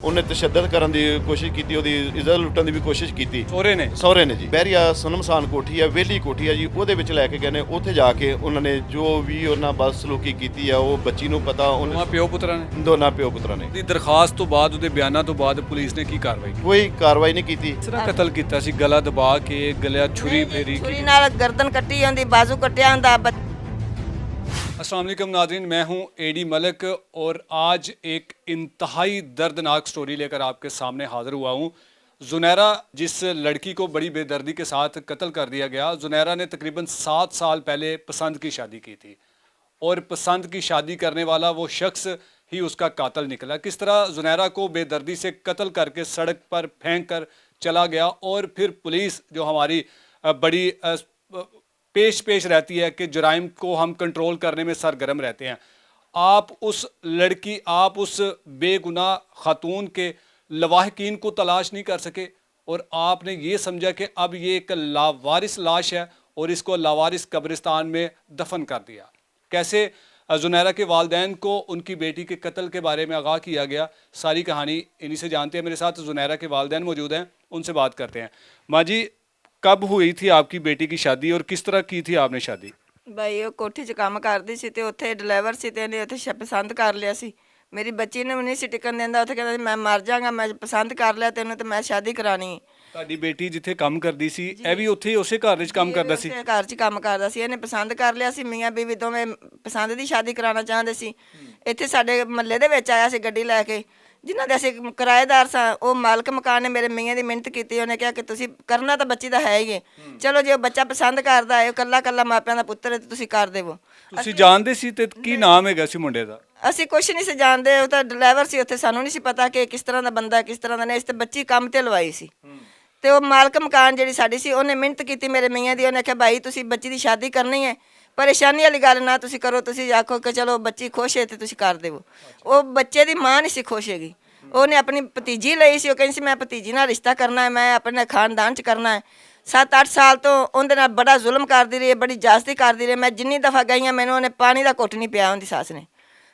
ਉਹਨੇ ਤਸ਼ੱਦਦ ਕਰਨ ਦੀ ਕੋਸ਼ਿਸ਼ ਕੀਤੀ, ਉਹਦੀ ਇੱਜ਼ਤ ਲੁੱਟਣ ਦੀ ਵੀ ਕੋਸ਼ਿਸ਼ ਕੀਤੀ। ਸਹੁਰੇ ਨੇ ਜੀ ਬਹਿਰੀਆ ਸੁਨਮਸਾਨ ਕੋਠੀ ਆ, ਵਿਹਲੀ ਕੋਠੀ ਆ ਜੀ, ਉਹਦੇ ਵਿੱਚ ਲੈ ਕੇ ਗਏ ਨੇ। ਉੱਥੇ ਜਾ ਕੇ ਉਹਨਾਂ ਨੇ ਜੋ ਵੀ ਉਹਨਾਂ ਬਦਸਲੂਕੀ ਕੀਤੀ ਆ, ਉਹ ਬੱਚੀ ਨੂੰ ਪਤਾ। ਦੋਨਾਂ ਪਿਓ ਪੁੱਤਰਾਂ ਨੇ ਦੋਨਾਂ ਪਿਓ ਪੁੱਤਰਾਂ ਨੇ। ਦੀ ਦਰਖਾਸਤ ਤੋਂ ਬਾਅਦ ਉਹਦੇ ਬਿਆਨਾਂ ਤੋਂ ਬਾਅਦ ਪੁਲਿਸ ਨੇ ਕੀ ਕਾਰਵਾਈ ਕੀਤੀ? ਕੋਈ ਕਾਰਵਾਈ ਨਹੀਂ ਕੀਤੀ। ਕਿਸ ਤਰ੍ਹਾਂ ਕਤਲ ਕੀਤਾ ਸੀ? ਗਲਾ ਦਬਾ ਕੇ, ਗਲਿਆ ਛੁਰੀ ਫੇਰੀ? छुरी नाल गर्दन कट्टी होंदी, बाजू कट्टिया होंदा। अस्सलाम वालेकुम नाज़रीन, मैं हूं एडी मलिक और आज एक इंतहाई दर्दनाक स्टोरी लेकर आपके सामने हाज़िर हुआ हूं। जुनैरा, जिस लड़की को बड़ी बेदर्दी के साथ कत्ल कर दिया गया, जुनैरा ने तकरीबन 7 साल पहले पसंद की शादी की थी और पसंद की शादी करने वाला वो शख्स ही उसका कातिल निकला। किस तरह जुनैरा को बेदर्दी से कत्ल करके सड़क पर फेंक कर चला गया और फिर पुलिस जो हमारी बड़ी पेश रहती है कि जराइम को हम कंट्रोल करने में सरगर्म रहते हैं। आप उस बेगुनाह खातून के लवाहकीन को तलाश नहीं कर सके और आपने ये समझा कि अब ये एक लावारिस लाश है और इसको लावारिस कब्रिस्तान में दफन कर दिया। कैसे जुनैरा के वालिदैन को उनकी बेटी के कत्ल के बारे में आगाह किया गया, सारी कहानी इन्हीं से जानते हैं। मेरे साथ जुनैरा के वालिदैन मौजूद हैं, उनसे बात करते हैं। माँ जी, कब हुई थी आपकी बेटी की शादी और किस तरह की थी आपने शादी? ਬਈ ਉਹ ਕੋਠੀ 'ਚ ਕੰਮ ਕਰਦੀ ਸੀ ਤੇ ਉੱਥੇ ਡਰਾਈਵਰ ਸੀ ਤੇ ਇਹਨੇ ਉੱਥੇ ਪਸੰਦ ਕਰ ਲਿਆ ਸੀ। ਮੇਰੀ ਬੱਚੀ ਨੂੰ ਨਹੀਂ ਸੀ ਟਿਕਣ ਦਿੰਦਾ, ਉੱਥੇ ਕਹਿੰਦਾ ਸੀ ਮੈਂ ਮਰ ਜਾਵਾਂਗਾ, ਮੈਂ ਪਸੰਦ ਕਰ ਲਿਆ ਤੈਨੂੰ ਤੇ ਮੈਂ ਸ਼ਾਦੀ ਕਰਾਣੀ ਹੈ। ਤੁਹਾਡੀ ਬੇਟੀ ਜਿੱਥੇ ਕੰਮ ਕਰਦੀ ਸੀ, ਇਹ ਵੀ ਉੱਥੇ ਉਸੇ ਘਰ ਵਿੱਚ ਕੰਮ ਕਰਦਾ ਸੀ? ਉਸੇ ਘਰ 'ਚ ਕੰਮ ਕਰਦਾ ਸੀ। ਇਹਨੇ ਪਸੰਦ ਕਰ ਲਿਆ ਸੀ, ਮੀਆਂ ਬੀਵੀ ਦੋਵੇਂ ਪਸੰਦ ਦੀ ਸ਼ਾਦੀ ਕਰਾਉਣਾ ਚਾਹੁੰਦੇ ਸੀ। ਇੱਥੇ ਸਾਡੇ ਮਹੱਲੇ ਦੇ ਵਿੱਚ ਆਇਆ ਸੀ ਗੱਡੀ ਲੈ ਕੇ, ਜਿਨ੍ਹਾਂ ਦੇ ਅਸੀਂ ਕਿਰਾਏਦਾਰ ਸਾਂ। ਉਹ ਮਾਲਕ ਮਕਾਨ ਨੇ ਮੇਰੇ ਮੀਆਂ ਦੀ ਮਿਹਨਤ ਕੀਤੀ। ਉਹਨੇ ਕਿਹਾ ਕਿ ਤੁਸੀਂ ਕਰਨਾ ਤਾਂ ਬੱਚੀ ਦਾ ਹੈ ਹੀ ਹੈ, ਚਲੋ ਜੇ ਉਹ ਬੱਚਾ ਪਸੰਦ ਕਰਦਾ ਹੈ, ਕੱਲਾ ਕੱਲਾ ਮਾਪਿਆਂ ਦਾ ਪੁੱਤਰ ਹੈ, ਤੇ ਤੁਸੀਂ ਕਰ ਦੇਵੋ। ਤੁਸੀਂ ਜਾਣਦੇ ਸੀ ਤੇ ਕੀ ਨਾਮ ਹੈਗਾ ਸੀ ਮੁੰਡੇ ਦਾ? ਅਸੀਂ ਕੁਛ ਨਹੀਂ ਸੀ ਜਾਣਦੇ, ਉਹ ਤਾਂ ਡਰਾਈਵਰ ਸੀ ਉੱਥੇ, ਸਾਨੂੰ ਨਹੀਂ ਸੀ ਪਤਾ ਕਿ ਕਿਸ ਤਰ੍ਹਾਂ ਦਾ ਬੰਦਾ ਕਿਸ ਤਰ੍ਹਾਂ ਦਾ ਨਹੀਂ। ਇਸ ਤੇ ਬੱਚੀ ਕੰਮ ਤੇ ਲਵਾਈ ਸੀ ਤੇ ਉਹ ਮਾਲਕ ਮਕਾਨ ਜਿਹੜੀ ਸਾਡੀ ਸੀ, ਉਹਨੇ ਮਿਹਨਤ ਕੀਤੀ ਮੇਰੇ ਮੀਆਂ ਦੀ। ਉਹਨੇ ਕਿਹਾ ਭਾਈ ਤੁਸੀਂ ਬੱਚੀ ਦੀ ਸ਼ਾਦੀ ਕਰਨੀ ਹੈ, ਪਰੇਸ਼ਾਨੀ ਵਾਲੀ ਗੱਲ ਨਾ ਤੁਸੀਂ ਕਰੋ, ਤੁਸੀਂ ਆਖੋ ਕਿ ਚਲੋ ਬੱਚੀ ਖੁਸ਼ ਹੈ ਤੇ ਤੁਸੀਂ ਕਰ ਦੇਵੋ। ਉਹ ਬੱਚੇ ਦੀ ਮਾਂ ਨਹੀਂ ਸੀ ਖੁਸ਼ ਹੈਗੀ, ਉਹਨੇ ਆਪਣੀ ਭਤੀਜੀ ਲਈ ਸੀ। ਉਹ ਕਹਿੰਦੀ ਸੀ ਮੈਂ ਭਤੀਜੀ ਨਾਲ ਰਿਸ਼ਤਾ ਕਰਨਾ ਹੈ, ਮੈਂ ਆਪਣੇ ਖਾਨਦਾਨ 'ਚ ਕਰਨਾ ਹੈ। 7-8 ਸਾਲ ਤੋਂ ਉਹਦੇ ਨਾਲ ਬੜਾ ਜ਼ੁਲਮ ਕਰਦੀ ਰਹੀ, ਬੜੀ ਜ਼ਿਆਦਤੀ ਕਰਦੀ ਰਹੀ। ਮੈਂ ਜਿੰਨੀ ਦਫਾ ਗਈ ਹਾਂ, ਮੈਨੂੰ ਉਹਨੇ ਪਾਣੀ ਦਾ ਘੁੱਟ ਨਹੀਂ ਪਿਆ। ਉਹਦੀ ਸੱਸ ਨੇ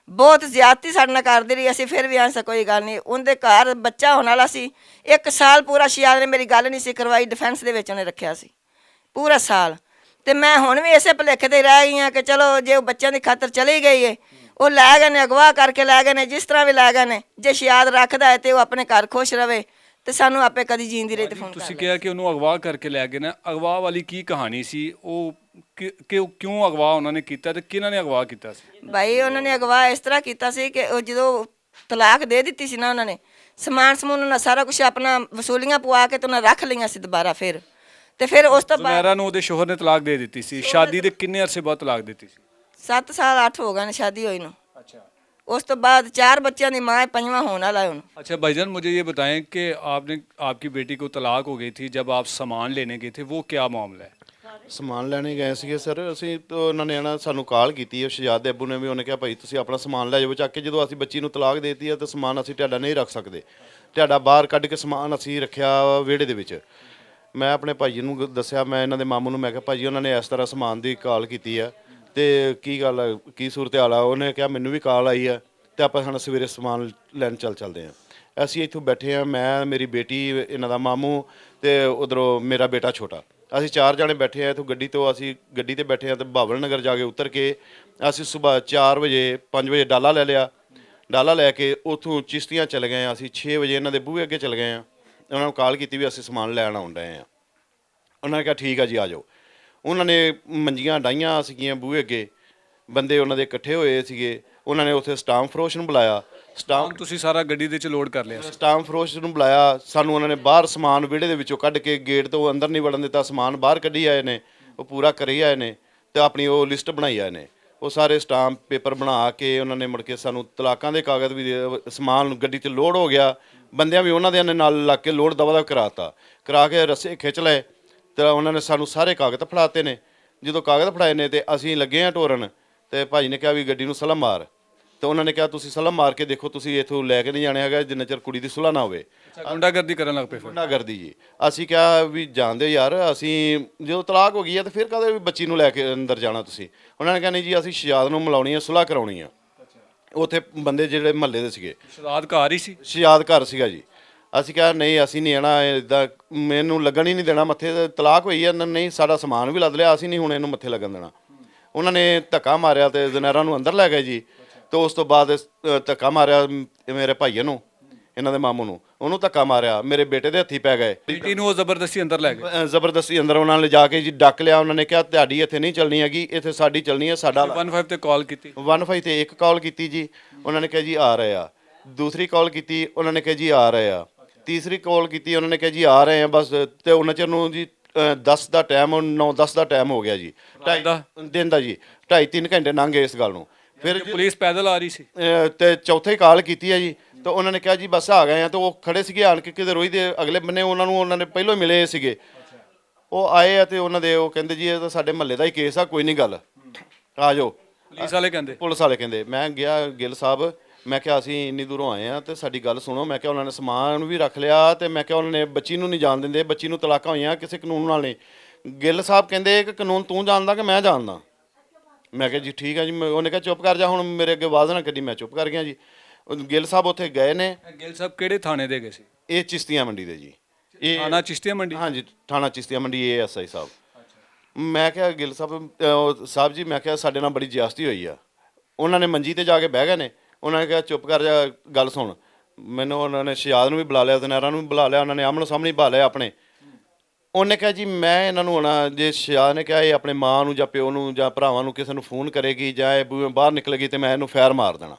ਬਹੁਤ ਜ਼ਿਆਦਤੀ ਸਾਡੇ ਨਾਲ ਕਰਦੀ ਰਹੀ। ਅਸੀਂ ਫਿਰ ਵੀ ਆਂਸਾ ਕੋਈ ਗੱਲ ਨਹੀਂ। ਉਹਦੇ ਘਰ ਬੱਚਾ ਹੋਣ ਵਾਲਾ ਸੀ, 1 ਸਾਲ ਪੂਰਾ ਸ਼ਿਆਦ ਨੇ ਮੇਰੀ ਗੱਲ ਨਹੀਂ ਸੀ ਕਰਵਾਈ। ਡਿਫੈਂਸ ਦੇ ਵਿੱਚ ਉਹਨੇ ਰੱਖਿਆ ਸੀ ਪੂਰਾ ਸਾਲ। ਤੇ ਮੈਂ ਹੁਣ ਵੀ ਇਸੇ ਭੁਲੇਖੇ ਤੇ ਰਹਿ ਗਈ ਹਾਂ ਕਿ ਚਲੋ ਜੇ ਉਹ ਬੱਚਿਆਂ ਦੀ ਖਾਤਰ ਚਲੀ ਗਈ ਹੈ, ਉਹ ਲੈ ਗਏ ਨੇ, ਅਗਵਾ ਕਰਕੇ ਲੈ ਗਏ ਨੇ, ਜਿਸ ਤਰ੍ਹਾਂ ਵੀ ਲੈ ਗਏ ਨੇ। ਜੇ ਸ਼ਿਆਦ ਰੱਖਦਾ ਹੈ ਤੇ ਉਹ ਆਪਣੇ ਘਰ ਖੁਸ਼ ਰਵੇ ਤੇ ਸਾਨੂੰ ਆਪੇ ਕਦੀ ਜੀਂਦੀ ਰਹੀ ਤੇ ਫੋਨ ਕਰ। ਤੁਸੀਂ ਕਿਹਾ ਕਿ ਉਹਨੂੰ ਅਗਵਾ ਕਰਕੇ ਲੈ ਗਏ ਨਾ, ਅਗਵਾ ਵਾਲੀ ਕੀ ਕਹਾਣੀ ਸੀ? ਉਹ ਕਿਉਂ ਅਗਵਾ ਉਹਨਾਂ ਨੇ ਕੀਤਾ ਤੇ ਕਿਹਨਾਂ ਨੇ ਅਗਵਾ ਕੀਤਾ ਸੀ? ਭਾਈ ਉਹਨਾਂ ਨੇ ਅਗਵਾ ਇਸ ਤਰ੍ਹਾਂ ਕੀਤਾ ਸੀ ਕਿ ਉਹ ਜਦੋਂ ਤਲਾਕ ਦੇ ਦਿੱਤੀ ਸੀ ਨਾ, ਉਹਨਾਂ ਨੇ ਸਮਾਨ ਸਮੂਨ ਉਹਨਾਂ ਸਾਰਾ ਕੁਝ ਆਪਣਾ ਵਸੂਲੀਆਂ ਪਵਾ ਕੇ ਤੇ ਉਹਨਾਂ ਰੱਖ ਲਈਆਂ ਸੀ ਦੁਬਾਰਾ। ਫਿਰ ਉਸ ਤੋਂ ਬਾਅਦ ਜ਼ੁਨੈਰਾ ਨੂੰ ਉਹਦੇ ਸ਼ੋਹਰ ਨੇ ਤਲਾਕ ਦੇ ਦਿੱਤੀ ਸੀ। ਸ਼ਾਦੀ ਦੇ ਕਿੰਨੇ ਅਰਸੇ ਬਾਅਦ ਤਲਾਕ ਦਿੱਤੀ ਸੀ? 7 ਸਾਲ 8 ਹੋ गए शादी हुई ਨੂੰ। अच्छा, ਉਸ ਤੋਂ ਬਾਅਦ 4 ਬੱਚਿਆਂ ਦੀ ਮਾਂ, 5वां होने वाला है ਹੁਣ। अच्छा भाईजान, मुझे ये बताएं कि आपकी बेटी को तलाक हो गई थी, जब आप सामान लेने गए थे, वो क्या मामला है? ਸਮਾਨ ਲੈਣੇ ਗਏ ਸੀਗੇ ਸਰ ਅਸੀਂ, ਤਾਂ ਉਹਨਾਂ ਨੇ ਨਾ ਸਾਨੂੰ ਕਾਲ ਕੀਤੀ ਹੈ ਸ਼ਹਿਜ਼ਾਦ ਦੇ ਅੱਬੂ ਨੇ ਵੀ। ਉਹਨੇ ਕਿਹਾ ਭਾਈ ਤੁਸੀਂ ਆਪਣਾ ਸਮਾਨ ਲੈ ਜਾਓ ਚੱਕ ਕੇ। ਜਦੋਂ ਅਸੀਂ ਬੱਚੀ ਨੂੰ ਤਲਾਕ ਦੇ ਦਿੱਤੀ ਹੈ ਤਾਂ ਸਮਾਨ ਅਸੀਂ ਤੁਹਾਡਾ ਨਹੀਂ ਰੱਖ ਸਕਦੇ। ਤੁਹਾਡਾ ਬਾਹਰ ਕੱਢ ਕੇ ਸਮਾਨ ਅਸੀਂ ਰੱਖਿਆ ਵਿਹੜੇ ਦੇ ਵਿੱਚ। ਮੈਂ ਆਪਣੇ ਭਾਈ ਨੂੰ ਦੱਸਿਆ, ਮੈਂ ਇਹਨਾਂ ਦੇ ਮਾਮੂ ਨੂੰ, ਮੈਂ ਕਿਹਾ ਭਾਜੀ ਉਹਨਾਂ ਨੇ ਇਸ ਤਰ੍ਹਾਂ ਸਮਾਨ ਦੀ ਕਾਲ ਕੀਤੀ ਆ ਤੇ ਕੀ ਗੱਲ ਆ, ਕੀ ਸੂਰਤ ਹਾਲ ਆ? ਉਹਨੇ ਕਿਹਾ ਮੈਨੂੰ ਵੀ ਕਾਲ ਆਈ ਆ ਤੇ ਆਪਾਂ ਹੁਣ ਸਵੇਰੇ ਸਮਾਨ ਲੈਣ ਚੱਲਦੇ ਹਾਂ। ਅਸੀਂ ਇੱਥੋਂ ਬੈਠੇ ਹਾਂ, ਮੈਂ, ਮੇਰੀ ਬੇਟੀ, ਇਹਨਾਂ ਦਾ ਮਾਮੂ ਤੇ ਉਧਰੋਂ ਮੇਰਾ ਬੇਟਾ ਛੋਟਾ। ਅਸੀਂ 4 ਜਣੇ ਬੈਠੇ ਹਾਂ ਇੱਥੋਂ ਗੱਡੀ ਤੋਂ। ਅਸੀਂ ਗੱਡੀ ਤੇ ਬੈਠੇ ਹਾਂ ਤੇ ਬਾਵਲ ਨਗਰ ਜਾ ਕੇ ਉਤਰ ਕੇ ਅਸੀਂ ਸਵੇਰ 4 ਵਜੇ 5 ਵਜੇ ਡਾਲਾ ਲੈ ਲਿਆ। ਡਾਲਾ ਲੈ ਕੇ ਉੱਥੋਂ ਚਿਸ਼ਤੀਆਂ ਚਲੇ ਗਏ ਹਾਂ। ਅਸੀਂ 6 ਵਜੇ ਇਹਨਾਂ ਦੇ ਬੂਹੇ ਅੱਗੇ ਚਲੇ ਗਏ ਹਾਂ। ਉਹਨਾਂ ਨੂੰ ਕਾਲ ਕੀਤੀ ਵੀ ਅਸੀਂ ਸਮਾਨ ਲੈਣ ਆਉਣ ਡਏ ਹਾਂ। ਉਹਨਾਂ ਨੇ ਕਿਹਾ ਠੀਕ ਆ ਜੀ ਆ ਜਾਓ। ਉਹਨਾਂ ਨੇ ਮੰਜੀਆਂ ਡਾਈਆਂ ਸੀਗੀਆਂ ਬੂਹੇ ਅੱਗੇ, ਬੰਦੇ ਉਹਨਾਂ ਦੇ ਇਕੱਠੇ ਹੋਏ ਸੀਗੇ। ਉਹਨਾਂ ਨੇ ਉੱਥੇ ਸਟਾਮ ਫਰੋਸ਼ ਨੂੰ ਬੁਲਾਇਆ। ਤੁਸੀਂ ਸਾਰਾ ਗੱਡੀ ਦੇ ਚ ਲੋਡ ਕਰ ਲਿਆ? ਸਟਾਮ ਫਰੋਸ਼ ਨੂੰ ਬੁਲਾਇਆ। ਸਾਨੂੰ ਉਹਨਾਂ ਨੇ ਬਾਹਰ ਸਮਾਨ ਵਿਹੜੇ ਦੇ ਵਿੱਚੋਂ ਕੱਢ ਕੇ, ਗੇਟ ਤੋਂ ਅੰਦਰ ਨਹੀਂ ਵੜਨ ਦਿੱਤਾ। ਸਮਾਨ ਬਾਹਰ ਕੱਢੀ ਆਏ ਨੇ, ਉਹ ਪੂਰਾ ਕਰੀ ਆਏ ਨੇ ਤੇ ਆਪਣੀ ਉਹ ਲਿਸਟ ਬਣਾਈ ਆਏ ਨੇ। ਉਹ ਸਾਰੇ ਸਟਾਂਪ ਪੇਪਰ ਬਣਾ ਕੇ ਉਹਨਾਂ ਨੇ ਮੁੜ ਕੇ ਸਾਨੂੰ ਤਲਾਕਾਂ ਦੇ ਕਾਗਜ਼ ਵੀ ਸਮਾਨ ਗੱਡੀ 'ਚ ਲੋਡ ਹੋ ਗਿਆ। ਬੰਦਿਆਂ ਵੀ ਉਹਨਾਂ ਦੇ ਨਾਲ ਲੱਗ ਕੇ ਲੋਡ ਦਵਾ ਕਰਾ ਕੇ ਰੱਸੇ ਖਿੱਚ ਲਏ ਤੇ ਉਹਨਾਂ ਨੇ ਸਾਨੂੰ ਸਾਰੇ ਕਾਗਜ਼ ਫੜਾਤੇ ਨੇ। ਜਦੋਂ ਕਾਗਜ਼ ਫੜਾਏ ਨੇ ਤੇ ਅਸੀਂ ਲੱਗੇ ਹਾਂ ਟੋਰਨ ਤੇ ਭਾਜੀ ਨੇ ਕਿਹਾ ਵੀ ਗੱਡੀ ਨੂੰ ਸਲਮ ਮਾਰ। ਤੇ ਉਹਨਾਂ ਨੇ ਕਿਹਾ ਤੁਸੀਂ ਸਲਮ ਮਾਰ ਕੇ ਦੇਖੋ, ਤੁਸੀਂ ਇੱਥੋਂ ਲੈ ਕੇ ਨਹੀਂ ਜਾਣਾ ਹੈਗਾ ਜਿੰਨਾ ਚਿਰ ਕੁੜੀ ਦੀ ਸੁਲ੍ਹਾ ਨਾ ਹੋਵੇ। ਗੁੰਡਾਗਰਦੀ ਕਰਨ ਲੱਗ ਪਏ? ਗੁੰਡਾਗਰਦੀ ਜੀ। ਅਸੀਂ ਕਿਹਾ ਵੀ ਜਾਣਦੇ ਯਾਰ, ਅਸੀਂ ਜਦੋਂ ਤਲਾਕ ਹੋ ਗਈ ਹੈ ਤਾਂ ਫਿਰ ਕਦੇ ਵੀ ਬੱਚੀ ਨੂੰ ਲੈ ਕੇ ਅੰਦਰ ਜਾਣਾ ਤੁਸੀਂ? ਉਹਨਾਂ ਨੇ ਕਿਹਾ ਨਹੀਂ ਜੀ ਅਸੀਂ ਸ਼ਹਿਜ਼ਾਦ ਨੂੰ ਮਿਲਾਉਣੀ ਹੈ, ਸੁਲ੍ਹਾ ਕਰਾਉਣੀ ਆ। ਉੱਥੇ ਬੰਦੇ ਜਿਹੜੇ ਮਹੱਲੇ ਦੇ ਸੀਗੇ, ਸ਼ਹਾਦਤ ਘਰ ਹੀ ਸੀ। ਸ਼ਿਆਦ ਘਰ ਸੀਗਾ ਜੀ। ਅਸੀਂ ਕਿਹਾ ਨਹੀਂ ਅਸੀਂ ਨਹੀਂ ਆਣਾ, ਇਦਾਂ ਮੈਨੂੰ ਲੱਗਣ ਹੀ ਨਹੀਂ ਦੇਣਾ ਮੱਥੇ ਤੇ, ਤਲਾਕ ਹੋਈ ਆ ਨਹੀਂ, ਸਾਡਾ ਸਮਾਨ ਵੀ ਲੱਦ ਲਿਆ, ਅਸੀਂ ਨਹੀਂ ਹੁਣ ਇਹਨੂੰ ਮੱਥੇ ਲੱਗਣ ਦੇਣਾ। ਉਹਨਾਂ ਨੇ ਧੱਕਾ ਮਾਰਿਆ ਤੇ ਜ਼ਨੈਰਾ ਨੂੰ ਅੰਦਰ ਲੈ ਗਏ ਜੀ। ਤੇ ਉਸ ਤੋਂ ਬਾਅਦ ਧੱਕਾ ਮਾਰਿਆ ਮੇਰੇ ਭਾਈਏ ਨੂੰ, ਇਹਨਾਂ ਦੇ ਮਾਮੂ ਨੂੰ, ਉਹਨੂੰ ਧੱਕਾ ਮਾਰਿਆ, ਮੇਰੇ ਬੇਟੇ ਦੇ ਹੱਥੀ ਪੈ ਗਏ। ਬੇਟੀ ਨੂੰ ਉਹ ਜ਼ਬਰਦਸਤੀ ਅੰਦਰ ਲੈ ਗਏ। ਜ਼ਬਰਦਸਤੀ ਅੰਦਰ ਉਹਨਾਂ ਨੇ ਜਾ ਕੇ ਜੀ ਡੱਕ ਲਿਆ। ਉਹਨਾਂ ਨੇ ਕਿਹਾ ਤੁਹਾਡੀ ਇੱਥੇ ਨਹੀਂ ਚੱਲਣੀ ਹੈਗੀ, ਇੱਥੇ ਸਾਡੀ ਚੱਲਣੀ ਹੈ, ਸਾਡਾ 15 ਤੇ ਕਾਲ ਕੀਤੀ। 15 ਤੇ ਇੱਕ ਕਾਲ ਕੀਤੀ ਜੀ, ਉਹਨਾਂ ਨੇ ਕਿਹਾ ਜੀ ਆ ਰਹੇ ਆ। ਦੂਸਰੀ ਕਾਲ ਕੀਤੀ, ਉਹਨਾਂ ਨੇ ਕਿਹਾ ਜੀ ਆ ਰਹੇ ਆ। ਤੀਸਰੀ ਕਾਲ ਕੀਤੀ, ਉਹਨਾਂ ਨੇ ਕਿਹਾ ਜੀ ਆ ਰਹੇ ਆ ਬਸ। ਤੇ ਉਹਨਾਂ ਚਿਰ ਨੂੰ ਜੀ 10 ਦਾ ਟਾਈਮ, 9-10 ਦਾ ਟਾਈਮ ਹੋ ਗਿਆ ਜੀ, 2.5 ਦਿਨ ਦਾ ਜੀ, 2.5-3 ਘੰਟੇ ਲੰਘ ਗਏ ਇਸ ਗੱਲ ਨੂੰ। ਫਿਰ ਪੁਲਿਸ ਪੈਦਲ ਆ ਰਹੀ ਸੀ। ਤੇ ਚੌਥੀ ਕਾਲ ਕੀਤੀ ਹੈ ਜੀ, ਤਾਂ ਉਹਨਾਂ ਨੇ ਕਿਹਾ ਜੀ ਬਸ ਆ ਗਏ ਆ। ਤੇ ਉਹ ਖੜੇ ਸੀਗੇ ਆਣ ਕੇ ਕਿਤੇ ਰੋਈ ਦੇ ਅਗਲੇ ਬੰਨੇ, ਉਹਨਾਂ ਨੇ ਪਹਿਲਾਂ ਮਿਲੇ ਸੀਗੇ। ਉਹ ਆਏ ਆ ਤੇ ਉਹਨਾਂ ਦੇ ਉਹ ਕਹਿੰਦੇ ਜੀ ਇਹ ਤਾਂ ਸਾਡੇ ਮਹੱਲੇ ਦਾ ਹੀ ਕੇਸ ਆ, ਕੋਈ ਨਹੀਂ ਗੱਲ, ਆ ਜਾਓ। ਪੁਲਿਸ ਵਾਲੇ ਕਹਿੰਦੇ। ਪੁਲਿਸ ਵਾਲੇ ਕਹਿੰਦੇ। ਮੈਂ ਗਿਆ ਗਿੱਲ ਸਾਹਿਬ, ਮੈਂ ਕਿਹਾ ਅਸੀਂ ਇੰਨੀ ਦੂਰੋਂ ਆਏ ਆ ਤੇ ਸਾਡੀ ਗੱਲ ਸੁਣੋ। ਮੈਂ ਕਿਹਾ ਉਹਨਾਂ ਨੇ ਸਮਾਨ ਵੀ ਰੱਖ ਲਿਆ ਤੇ ਮੈਂ ਕਿਹਾ ਉਹਨਾਂ ਨੇ ਬੱਚੀ ਨੂੰ ਨਹੀਂ ਜਾਣ ਦਿੰਦੇ, ਬੱਚੀ ਨੂੰ ਤਲਾਕਾਂ ਹੋਈਆਂ ਕਿਸੇ ਕਾਨੂੰਨ ਨਾਲ ਨਹੀਂ। ਗਿੱਲ ਸਾਹਿਬ ਕਹਿੰਦੇ ਕਿ ਕਾਨੂੰਨ ਤੂੰ ਜਾਣਦਾ ਕਿ ਮੈਂ ਜਾਣਦਾ। ਮੈਂ ਕਿਹਾ ਜੀ ਠੀਕ ਹੈ ਜੀ। ਉਹਨੇ ਕਿਹਾ ਚੁੱਪ ਕਰ ਜਾ, ਹੁਣ ਮੇਰੇ ਅੱਗੇ ਆਵਾਜ਼ ਨਾ ਕੱਢੀ। ਮੈਂ ਚੁੱਪ ਕਰ ਗਿਆ ਜੀ। ਗਿੱਲ ਸਾਹਿਬ ਉੱਥੇ ਗਏ ਨੇ। ਗਿੱਲ ਸਾਹਿਬ ਕਿਹੜੇ ਥਾਣੇ ਦੇ ਗਏ ਸੀ? ਇਹ ਚਿਸ਼ਤੀਆਂ ਮੰਡੀ ਦੇ ਜੀ। ਇਹ ਥਾਣਾ ਚਿਸ਼ਤੀਆ ਮੰਡੀ। ਹਾਂਜੀ, ਥਾਣਾ ਚਿਸ਼ਤੀਆਂ ਮੰਡੀ, ASI ਸਾਹਿਬ। ਮੈਂ ਕਿਹਾ ਗਿੱਲ ਸਾਹਿਬ ਜੀ, ਮੈਂ ਕਿਹਾ ਸਾਡੇ ਨਾਲ ਬੜੀ ਜ਼ਿਆਦਤੀ ਹੋਈ ਆ। ਉਹਨਾਂ ਨੇ ਮੰਜੀ ਤੇ ਜਾ ਕੇ ਬਹਿ ਗਏ ਨੇ। ਉਹਨਾਂ ਨੇ ਕਿਹਾ ਚੁੱਪ ਕਰ ਜਾ, ਗੱਲ ਸੁਣ। ਮੈਨੂੰ ਉਹਨਾਂ ਨੇ ਸ਼ਿਆਦ ਨੂੰ ਵੀ ਬੁਲਾ ਲਿਆ, ਜ਼ਨੈਰਾ ਨੂੰ ਵੀ ਬੁਲਾ ਲਿਆ, ਉਹਨਾਂ ਨੇ ਆਮਣੇ ਸਾਹਮਣੇ ਬੁਲਾ ਲਿਆ ਆਪਣੇ। ਉਹਨੇ ਕਿਹਾ ਜੀ ਮੈਂ ਇਹਨਾਂ ਨੂੰ ਆਉਣਾ, ਜੇ ਸ਼ਿਆਦ ਨੇ ਕਿਹਾ ਇਹ ਆਪਣੇ ਮਾਂ ਨੂੰ ਜਾਂ ਪਿਓ ਨੂੰ ਜਾਂ ਭਰਾਵਾਂ ਨੂੰ ਕਿਸੇ ਨੂੰ ਫੋਨ ਕਰੇਗੀ ਜਾਂ ਇਹ ਬੂਹੇ ਬਾਹਰ ਨਿਕਲੇਗੀ ਤੇ ਮੈਂ ਇਹਨੂੰ ਫੈਰ ਮਾਰ ਦੇਣਾ।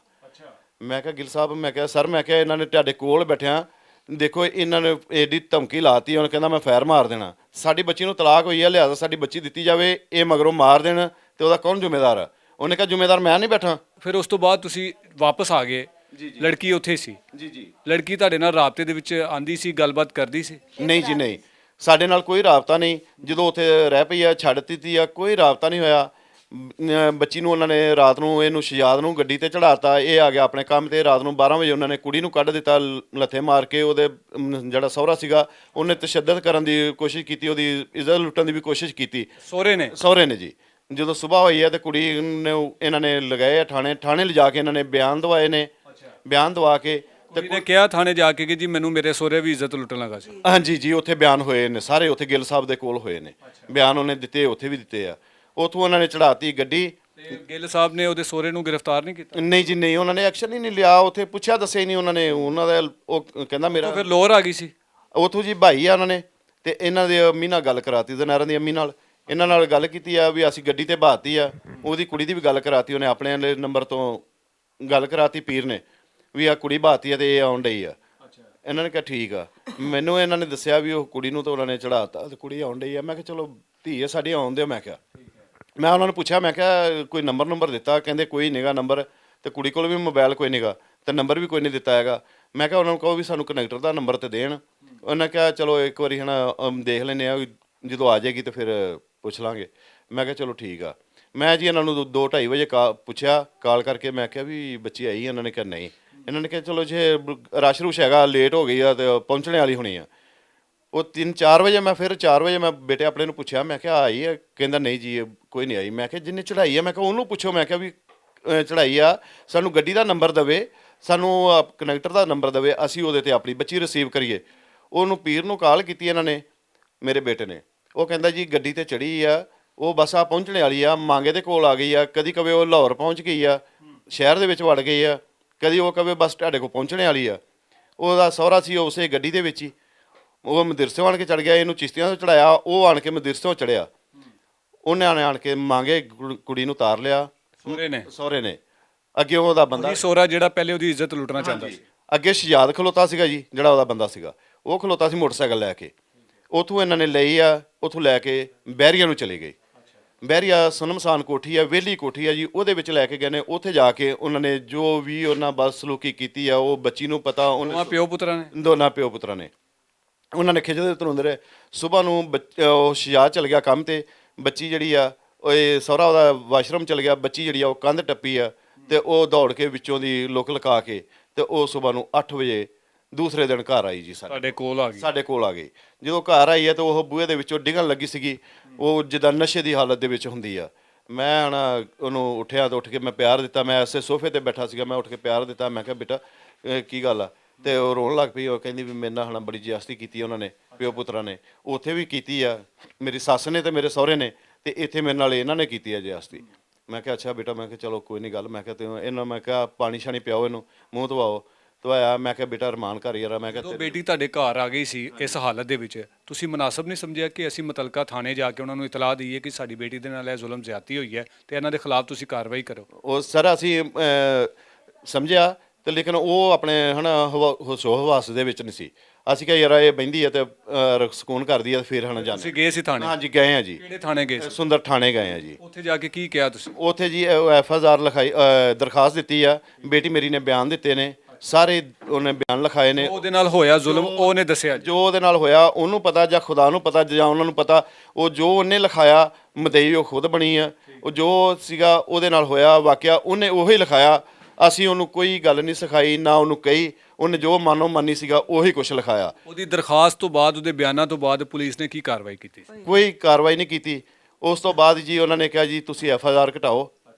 ਮੈਂ ਕਿਹਾ ਗਿੱਲ ਸਾਹਿਬ, ਮੈਂ ਕਿਹਾ ਸਰ, ਮੈਂ ਕਿਹਾ ਇਹਨਾਂ ਨੇ ਤੁਹਾਡੇ ਕੋਲ ਬੈਠਿਆ ਦੇਖੋ ਇਹਨਾਂ ਨੇ ਏਡੀ ਧਮਕੀ ਲਾਤੀ। ਉਹਨੇ ਕਹਿੰਦਾ ਮੈਂ ਫੈਰ ਮਾਰ ਦੇਣਾ। ਸਾਡੀ ਬੱਚੀ ਨੂੰ ਤਲਾਕ ਹੋਈ ਹੈ, ਲਿਹਾਜ਼ਾ ਸਾਡੀ ਬੱਚੀ ਦਿੱਤੀ ਜਾਵੇ, ਇਹ ਮਗਰੋਂ ਮਾਰ ਦੇਣ ਤੇ ਉਹਦਾ ਕੌਣ ਜ਼ਿੰਮੇਦਾਰ ਆ? ਉਹਨੇ ਕਿਹਾ ਜ਼ਿੰਮੇਦਾਰ ਮੈਂ ਨਹੀਂ ਬੈਠਾ। ਫਿਰ ਉਸ ਤੋਂ ਬਾਅਦ ਤੁਸੀਂ ਵਾਪਸ ਆ ਗਏ। ਲੜਕੀ ਉੱਥੇ ਸੀ? ਜੀ। ਲੜਕੀ ਤੁਹਾਡੇ ਨਾਲ ਰਾਬਤੇ ਦੇ ਵਿੱਚ ਆਂਦੀ ਸੀ, ਗੱਲਬਾਤ ਕਰਦੀ ਸੀ? ਨਹੀਂ ਜੀ ਨਹੀਂ, ਸਾਡੇ ਨਾਲ ਕੋਈ ਰਾਬਤਾ ਨਹੀਂ। ਜਦੋਂ ਉੱਥੇ ਰਹਿ ਪਈ ਆ, ਛੱਡ ਦਿੱਤੀ ਆ, ਕੋਈ ਰਾਬਤਾ ਨਹੀਂ ਹੋਇਆ। ਬੱਚੀ ਨੂੰ ਉਹਨਾਂ ਨੇ ਰਾਤ ਨੂੰ ਇਹਨੂੰ ਸ਼ਿਆਦ ਨੂੰ ਗੱਡੀ ਤੇ ਚੜਾਤਾ। ਇਹ ਆ ਗਿਆ ਆਪਣੇ ਕੰਮ ਤੇ। ਰਾਤ ਨੂੰ 12 ਵਜੇ ਉਹਨਾਂ ਨੇ ਕੁੜੀ ਨੂੰ ਕੱਢ ਦਿੱਤਾ ਲੱਥੇ ਮਾਰ ਕੇ। ਉਹਦੇ ਜਿਹੜਾ ਸਹੁਰਾ ਸੀਗਾ ਉਹਨੇ ਤਸ਼ੱਦਦ ਕਰਨ ਦੀ ਕੋਸ਼ਿਸ਼ ਕੀਤੀ, ਉਹਦੀ ਇੱਜ਼ਤ ਲੁੱਟਣ ਦੀ ਵੀ ਕੋਸ਼ਿਸ਼ ਕੀਤੀ। ਸਹੁਰੇ ਨੇ ਜੀ। ਜਦੋਂ ਸਵੇਰ ਹੋਈ ਹੈ ਤੇ ਕੁੜੀ ਨੇ ਇਹਨਾਂ ਨੇ ਲਗਾਏ ਆ ਥਾਣੇ ਲਿਜਾ ਕੇ ਇਹਨਾਂ ਨੇ ਬਿਆਨ ਦਵਾਏ ਨੇ। ਬਿਆਨ ਦਵਾ ਕੇ ਕੁੜੀ ਨੇ ਕਿਹਾ ਥਾਣੇ ਜਾ ਕੇ ਕਿ ਜੀ ਮੈਨੂੰ ਮੇਰੇ ਸਹੁਰੇ ਵੀ ਇੱਜ਼ਤ ਲੁੱਟਣ ਲੱਗਾ ਸੀ। ਹਾਂਜੀ ਜੀ, ਉੱਥੇ ਬਿਆਨ ਹੋਏ ਨੇ ਸਾਰੇ, ਉੱਥੇ ਗਿੱਲ ਸਾਹਿਬ ਦੇ ਕੋਲ ਹੋਏ ਨੇ ਬਿਆਨ। ਉਹਨੇ ਦਿੱਤੇ, ਉੱਥੇ ਵੀ ਦਿੱਤੇ ਆ। ਉੱਥੋਂ ਉਹਨਾਂ ਨੇ ਚੜਾਤੀ ਗੱਡੀ। ਤੇ ਗਿੱਲ ਸਾਹਿਬ ਨੇ ਉਹਦੇ ਸਹੁਰੇ ਨੂੰ ਗ੍ਰਿਫਤਾਰ ਨਹੀਂ ਕੀਤਾ? ਨਹੀਂ ਜੀ ਨਹੀਂ, ਉਹਨਾਂ ਨੇ ਐਕਸ਼ਨ ਹੀ ਨਹੀਂ ਲਿਆ। ਉੱਥੇ ਪੁੱਛਿਆ ਦੱਸਿਆ ਹੀ ਨਹੀਂ ਉਹਨਾਂ ਨੇ। ਉਹਨਾਂ ਦਾ ਉਹ ਕਹਿੰਦਾ ਮੇਰਾ ਫਿਰ ਲੋਰ ਆ ਗਈ ਸੀ। ਉੱਥੋਂ ਜੀ ਭਾਈ ਆ ਉਹਨਾਂ ਨੇ ਤੇ ਇਹਨਾਂ ਦੇ ਅੰਮੀ ਨਾਲ ਗੱਲ ਕਰਾਤੀ, ਜ਼ਨੈਰਾ ਦੀ ਅੰਮੀ ਨਾਲ। ਇਹਨਾਂ ਨਾਲ ਗੱਲ ਕੀਤੀ ਆ ਵੀ ਅਸੀਂ ਗੱਡੀ ਤੇ ਬਹਾਤੀ ਆ। ਉਹਦੀ ਕੁੜੀ ਦੀ ਵੀ ਗੱਲ ਕਰਾਤੀ, ਉਹਨੇ ਆਪਣੇ ਨੰਬਰ ਤੋਂ ਗੱਲ ਕਰਾਤੀ ਪੀਰ ਨੇ ਵੀ ਆ ਕੁੜੀ ਬਹਾਤੀ ਆ ਤੇ ਇਹ ਆਉਣ ਡਈ ਆ। ਇਹਨਾਂ ਨੇ ਕਿਹਾ ਠੀਕ ਆ। ਮੈਨੂੰ ਇਹਨਾਂ ਨੇ ਦੱਸਿਆ ਵੀ ਉਹ ਕੁੜੀ ਨੂੰ ਤਾਂ ਉਹਨਾਂ ਨੇ ਚੜਾਤਾ ਤੇ ਕੁੜੀ ਆਉਣ ਡਈ ਆ। ਮੈਂ ਕਿਹਾ ਚਲੋ ਧੀ ਆ ਸਾਡੀ, ਆਉਣ ਦਿਓ। ਮੈਂ ਕਿਹਾ, ਮੈਂ ਉਹਨਾਂ ਨੂੰ ਪੁੱਛਿਆ, ਮੈਂ ਕਿਹਾ ਕੋਈ ਨੰਬਰ ਦਿੱਤਾ? ਕਹਿੰਦੇ ਕੋਈ ਨਹੀਂਗਾ ਨੰਬਰ, ਤੇ ਕੁੜੀ ਕੋਲ ਵੀ ਮੋਬਾਈਲ ਕੋਈ ਨਹੀਂਗਾ ਤੇ ਨੰਬਰ ਵੀ ਕੋਈ ਨਹੀਂ ਦਿੱਤਾ ਹੈਗਾ। ਮੈਂ ਕਿਹਾ ਉਹਨਾਂ ਨੂੰ ਕਹੋ ਵੀ ਸਾਨੂੰ ਕਨੈਕਟਰ ਦਾ ਨੰਬਰ ਤੇ ਦੇਣ। ਉਹਨਾਂ ਕਿਹਾ ਚਲੋ ਇੱਕ ਵਾਰੀ ਹੁਣ ਦੇਖ ਲੈਂਦੇ ਆ, ਜਦੋਂ ਆ ਜਾਏਗੀ ਤਾਂ ਫਿਰ ਪੁੱਛ ਲਾਂਗੇ। ਮੈਂ ਕਿਹਾ ਚਲੋ ਠੀਕ ਆ। ਮੈਂ ਜੀ ਇਹਨਾਂ ਨੂੰ 2-2:30 ਵਜੇ ਪੁੱਛਿਆ ਕਾਲ ਕਰਕੇ। ਮੈਂ ਕਿਹਾ ਵੀ ਬੱਚੀ ਆਈ? ਇਹਨਾਂ ਨੇ ਕਿਹਾ ਨਹੀਂ। ਇਹਨਾਂ ਨੇ ਕਿਹਾ ਚਲੋ ਜੇ ਰਸ਼ ਰੁਸ਼ ਹੈਗਾ, ਲੇਟ ਹੋ ਗਈ ਆ ਤੇ ਪਹੁੰਚਣੇ ਵਾਲੀ ਹੋਣੀ ਆ। ਉਹ 3-4 ਵਜੇ ਮੈਂ ਫਿਰ 4 ਵਜੇ ਮੈਂ ਬੇਟੇ ਆਪਣੇ ਨੂੰ ਪੁੱਛਿਆ, ਮੈਂ ਕਿਹਾ ਆਈ ਹੈ? ਕਹਿੰਦਾ ਨਹੀਂ ਜੀ ਕੋਈ ਨਹੀਂ ਆਈ। ਮੈਂ ਕਿਹਾ ਜਿੰਨੇ ਚੜਾਈ ਆ, ਮੈਂ ਕਿਹਾ ਉਹਨੂੰ ਪੁੱਛੋ। ਮੈਂ ਕਿਹਾ ਵੀ ਚੜਾਈ ਆ, ਸਾਨੂੰ ਗੱਡੀ ਦਾ ਨੰਬਰ ਦੇਵੇ, ਸਾਨੂੰ ਕਨੈਕਟਰ ਦਾ ਨੰਬਰ ਦੇਵੇ, ਅਸੀਂ ਉਹਦੇ ਤੇ ਆਪਣੀ ਬੱਚੀ ਰਿਸੀਵ ਕਰੀਏ। ਉਹਨੂੰ ਪੀਰ ਨੂੰ ਕਾਲ ਕੀਤੀ ਇਹਨਾਂ ਨੇ, ਮੇਰੇ ਬੇਟੇ ਨੇ। ਉਹ ਕਹਿੰਦਾ ਜੀ ਗੱਡੀ ਤੇ ਚੜੀ ਆ, ਉਹ ਬਸ ਆ ਪਹੁੰਚਣੇ ਵਾਲੀ ਆ, ਮਾਂਗੇ ਦੇ ਕੋਲ ਆ ਗਈ ਆ। ਕਦੀ ਕਵੇ ਉਹ ਲਾਹੌਰ ਪਹੁੰਚ ਗਈ ਆ, ਸ਼ਹਿਰ ਦੇ ਵਿੱਚ ਵੜ ਗਈ ਆ। ਕਦੀ ਉਹ ਕਵੇ ਬਸ ਤੁਹਾਡੇ ਕੋਲ ਪਹੁੰਚਣੇ ਵਾਲੀ ਆ। ਉਹਦਾ ਸਹੁਰਾ ਸੀ ਉਸੇ ਗੱਡੀ ਦੇ ਵਿੱਚ ਹੀ। ਉਹ ਮਦਰਸੋਂ ਆਣ ਕੇ ਚੜ ਗਿਆ, ਇਹਨੂੰ ਚਿਸ਼ਤੀਆਂ ਤੋਂ ਚੜਾਇਆ। ਉਹ ਆਣ ਕੇ ਮਦਰਸੋਂ ਚੜਿਆ। ਉਹਨੇ ਆਣ ਕੇ ਮਾਂਗੇ ਕੁੜੀ ਨੂੰ ਤਾਰ ਲਿਆ ਸਹੁਰੇ ਨੇ। ਅੱਗੇ ਉਹਦਾ ਬੰਦਾ ਸਹੁਰਾ ਜਿਹੜਾ ਪਹਿਲੇ ਉਹਦੀ ਇੱਜ਼ਤ ਲੁੱਟਣਾ ਚਾਹੁੰਦਾ ਸੀ। ਅੱਗੇ ਸ਼ਿਆਦ ਖਲੋਤਾ ਸੀਗਾ ਜੀ, ਜਿਹੜਾ ਉਹਦਾ ਬੰਦਾ ਸੀਗਾ, ਉਹ ਖਲੋਤਾ ਸੀ ਮੋਟਰਸਾਈਕਲ ਲੈ ਕੇ। ਉੱਥੋਂ ਇਹਨਾਂ ਨੇ ਲਈ ਆ, ਉੱਥੋਂ ਲੈ ਕੇ ਬਹਿਰੀਆ ਨੂੰ ਚਲੇ ਗਏ। ਬਹਿਰੀਆ ਸੁਨਮਸਾਨ ਕੋਠੀ ਆ, ਵਿਹਲੀ ਕੋਠੀ ਆ ਜੀ, ਉਹਦੇ ਵਿੱਚ ਲੈ ਕੇ ਗਏ ਨੇ। ਉੱਥੇ ਜਾ ਕੇ ਉਹਨਾਂ ਨੇ ਜੋ ਵੀ ਉਹਨਾਂ ਬਦਸਲੂਕੀ ਕੀਤੀ ਆ, ਉਹ ਬੱਚੀ ਨੂੰ ਪਤਾ। ਦੋਨਾਂ ਪਿਓ ਪੁੱਤਰਾਂ ਨੇ ਉਹਨਾਂ ਨੇ ਖਿੱਚਦੇ ਤਰੁੰਦੇ ਰਹੇ। ਸੁਬਾਹ ਨੂੰ ਉਹ ਸ਼ਿਆਦ ਚਲ ਗਿਆ ਕੰਮ ਤੇ। ਬੱਚੀ ਜਿਹੜੀ ਆ ਉਹ ਸਹੁਰਾ ਉਹਦਾ ਵਾਸ਼ਰੂਮ ਚਲ ਗਿਆ। ਬੱਚੀ ਜਿਹੜੀ ਆ ਉਹ ਕੰਧ ਟੱਪੀ ਆ ਤੇ ਉਹ ਦੌੜ ਕੇ ਵਿੱਚੋਂ ਦੀ ਲੁੱਕ ਲੁਕਾ ਕੇ ਤੇ ਉਹ ਸੁਬਾਹ ਨੂੰ 8 ਵਜੇ ਦੂਸਰੇ ਦਿਨ ਘਰ ਆਈ ਜੀ। ਸਾਡੇ ਕੋਲ ਆ ਗਈ। ਜਦੋਂ ਘਰ ਆਈ ਹੈ ਤਾਂ ਉਹ ਬੂਹੇ ਦੇ ਵਿੱਚੋਂ ਡਿੱਗਣ ਲੱਗੀ ਸੀਗੀ। ਉਹ ਜਿੱਦਾਂ ਨਸ਼ੇ ਦੀ ਹਾਲਤ ਦੇ ਵਿੱਚ ਹੁੰਦੀ ਆ। ਮੈਂ ਨਾ ਉਹਨੂੰ ਉੱਠਿਆ ਤਾਂ ਉੱਠ ਕੇ ਮੈਂ ਪਿਆਰ ਦਿੱਤਾ। ਮੈਂ ਐਸੇ ਸੋਫੇ ਤੇ ਬੈਠਾ ਸੀਗਾ, ਮੈਂ ਉੱਠ ਕੇ ਪਿਆਰ ਦਿੱਤਾ। ਮੈਂ ਕਿਹਾ ਬੇਟਾ ਕੀ ਗੱਲ ਆ? ਤੇ ਉਹ ਰੋਣ ਲੱਗ ਪਈ। ਉਹ ਕਹਿੰਦੀ ਵੀ ਮੇਰੇ ਨਾਲ ਹਣਾ ਬੜੀ ਜ਼ਿਆਦਤੀ ਕੀਤੀ ਉਹਨਾਂ ਨੇ, ਪਿਓ ਪੁੱਤਰਾਂ ਨੇ। ਉੱਥੇ ਵੀ ਕੀਤੀ ਆ ਮੇਰੀ ਸੱਸ ਨੇ ਤੇ ਮੇਰੇ ਸਹੁਰੇ ਨੇ, ਤੇ ਇੱਥੇ ਮੇਰੇ ਨਾਲ ਇਹਨਾਂ ਨੇ ਕੀਤੀ ਆ ਜ਼ਿਆਦਤੀ। ਮੈਂ ਕਿਹਾ ਅੱਛਾ ਬੇਟਾ, ਮੈਂ ਕਿਹਾ ਚਲੋ ਕੋਈ ਨਹੀਂ ਗੱਲ। ਮੈਂ ਕਿਹਾ ਤੇ ਇਹਨਾਂ, ਮੈਂ ਕਿਹਾ ਪਾਣੀ ਸ਼ਾਣੀ ਪਿਆਓ ਇਹਨੂੰ, ਮੂੰਹ ਧਵਾਓ। ਧਵਾਇਆ। ਮੈਂ ਕਿਹਾ ਬੇਟਾ ਰਮਾਨ ਕਰ ਯਾਰ। ਮੈਂ ਜਦੋਂ ਕਿਹਾ ਬੇਟੀ ਤੁਹਾਡੇ ਘਰ ਆ ਗਈ ਸੀ ਇਸ ਹਾਲਤ ਦੇ ਵਿੱਚ, ਤੁਸੀਂ ਮੁਨਾਸਬ ਨਹੀਂ ਸਮਝਿਆ ਕਿ ਅਸੀਂ ਮੁਤਲਕਾ ਥਾਣੇ ਜਾ ਕੇ ਉਹਨਾਂ ਨੂੰ ਇਤਲਾਹ ਦਈਏ ਕਿ ਸਾਡੀ ਬੇਟੀ ਦੇ ਨਾਲ ਇਹ ਜ਼ੁਲਮ ਜ਼ਿਆਦਤੀ ਹੋਈ ਹੈ ਤੇ ਇਹਨਾਂ ਦੇ ਖਿਲਾਫ ਤੁਸੀਂ ਕਾਰਵਾਈ ਕਰੋ? ਉਹ ਸਰ ਅਸੀਂ ਸਮਝਿਆ ਤੇ ਲੇਕਿਨ ਉਹ ਆਪਣੇ ਹੋਸ਼ੋ ਹਵਾਸ ਦੇ ਵਿੱਚ ਨਹੀਂ ਸੀ। ਅਸੀਂ ਕਿਹਾ ਯਾਰ ਇਹ ਬਹਿੰਦੀ ਆ ਤੇ ਸਕੂਨ ਕਰਦੀ ਆ, ਫਿਰ ਹਣਾ ਜਾਂਦੇ। ਤੁਸੀਂ ਗਏ ਸੀ ਥਾਣੇ? ਹਾਂਜੀ ਗਏ ਆ ਜੀ। ਕਿਹੜੇ ਥਾਣੇ ਗਏ ਸੀ? ਸੁੰਦਰ ਥਾਣੇ ਗਏ ਆ ਜੀ। ਉੱਥੇ ਜਾ ਕੇ ਕੀ ਕਿਹਾ ਤੁਸੀਂ? ਉੱਥੇ ਜੀ FIR ਲਿਖਾਈ, ਦਰਖਾਸਤ ਦਿੱਤੀ ਆ। ਬੇਟੀ ਮੇਰੀ ਨੇ ਬਿਆਨ ਦਿੱਤੇ ਨੇ ਸਾਰੇ, ਉਹਨੇ ਬਿਆਨ ਲਿਖਾਏ ਨੇ। ਉਹਦੇ ਨਾਲ ਹੋਇਆ ਜ਼ੁਲਮ ਉਹਨੇ ਦੱਸਿਆ? ਜੋ ਉਹਦੇ ਨਾਲ ਹੋਇਆ ਉਹਨੂੰ ਪਤਾ, ਜਾਂ ਖੁਦਾ ਨੂੰ ਪਤਾ, ਜਾਂ ਉਹਨਾਂ ਨੂੰ ਪਤਾ। ਉਹ ਜੋ ਉਹਨੇ ਲਿਖਾਇਆ ਮਦਈ ਉਹ ਖੁਦ ਬਣੀ ਆ। ਉਹ ਜੋ ਸੀਗਾ ਉਹਦੇ ਨਾਲ ਹੋਇਆ ਵਾਕਿਆ ਉਹਨੇ ਉਹੀ ਲਿਖਾਇਆ। ਅਸੀਂ ਉਹਨੂੰ ਕੋਈ ਗੱਲ ਨਹੀਂ ਸਿਖਾਈ, ਨਾ ਉਹਨੂੰ ਕਹੀ। ਉਹਨੇ ਜੋ ਮਾਨੋ ਮਾਨੀ ਸੀਗਾ ਉਹੀ ਕੁਝ ਲਿਖਾਇਆ। ਉਹਦੀ ਦਰਖਾਸਤ ਤੋਂ ਬਾਅਦ, ਉਹਦੇ ਬਿਆਨਾਂ ਤੋਂ ਬਾਅਦ ਪੁਲਿਸ ਨੇ ਕੀ ਕਾਰਵਾਈ ਕੀਤੀ? ਕੋਈ ਕਾਰਵਾਈ ਨਹੀਂ ਕੀਤੀ। ਉਸ ਤੋਂ ਬਾਅਦ ਜੀ ਉਹਨਾਂ ਨੇ ਕਿਹਾ ਜੀ ਤੁਸੀਂ FIR ਘਟਾਓ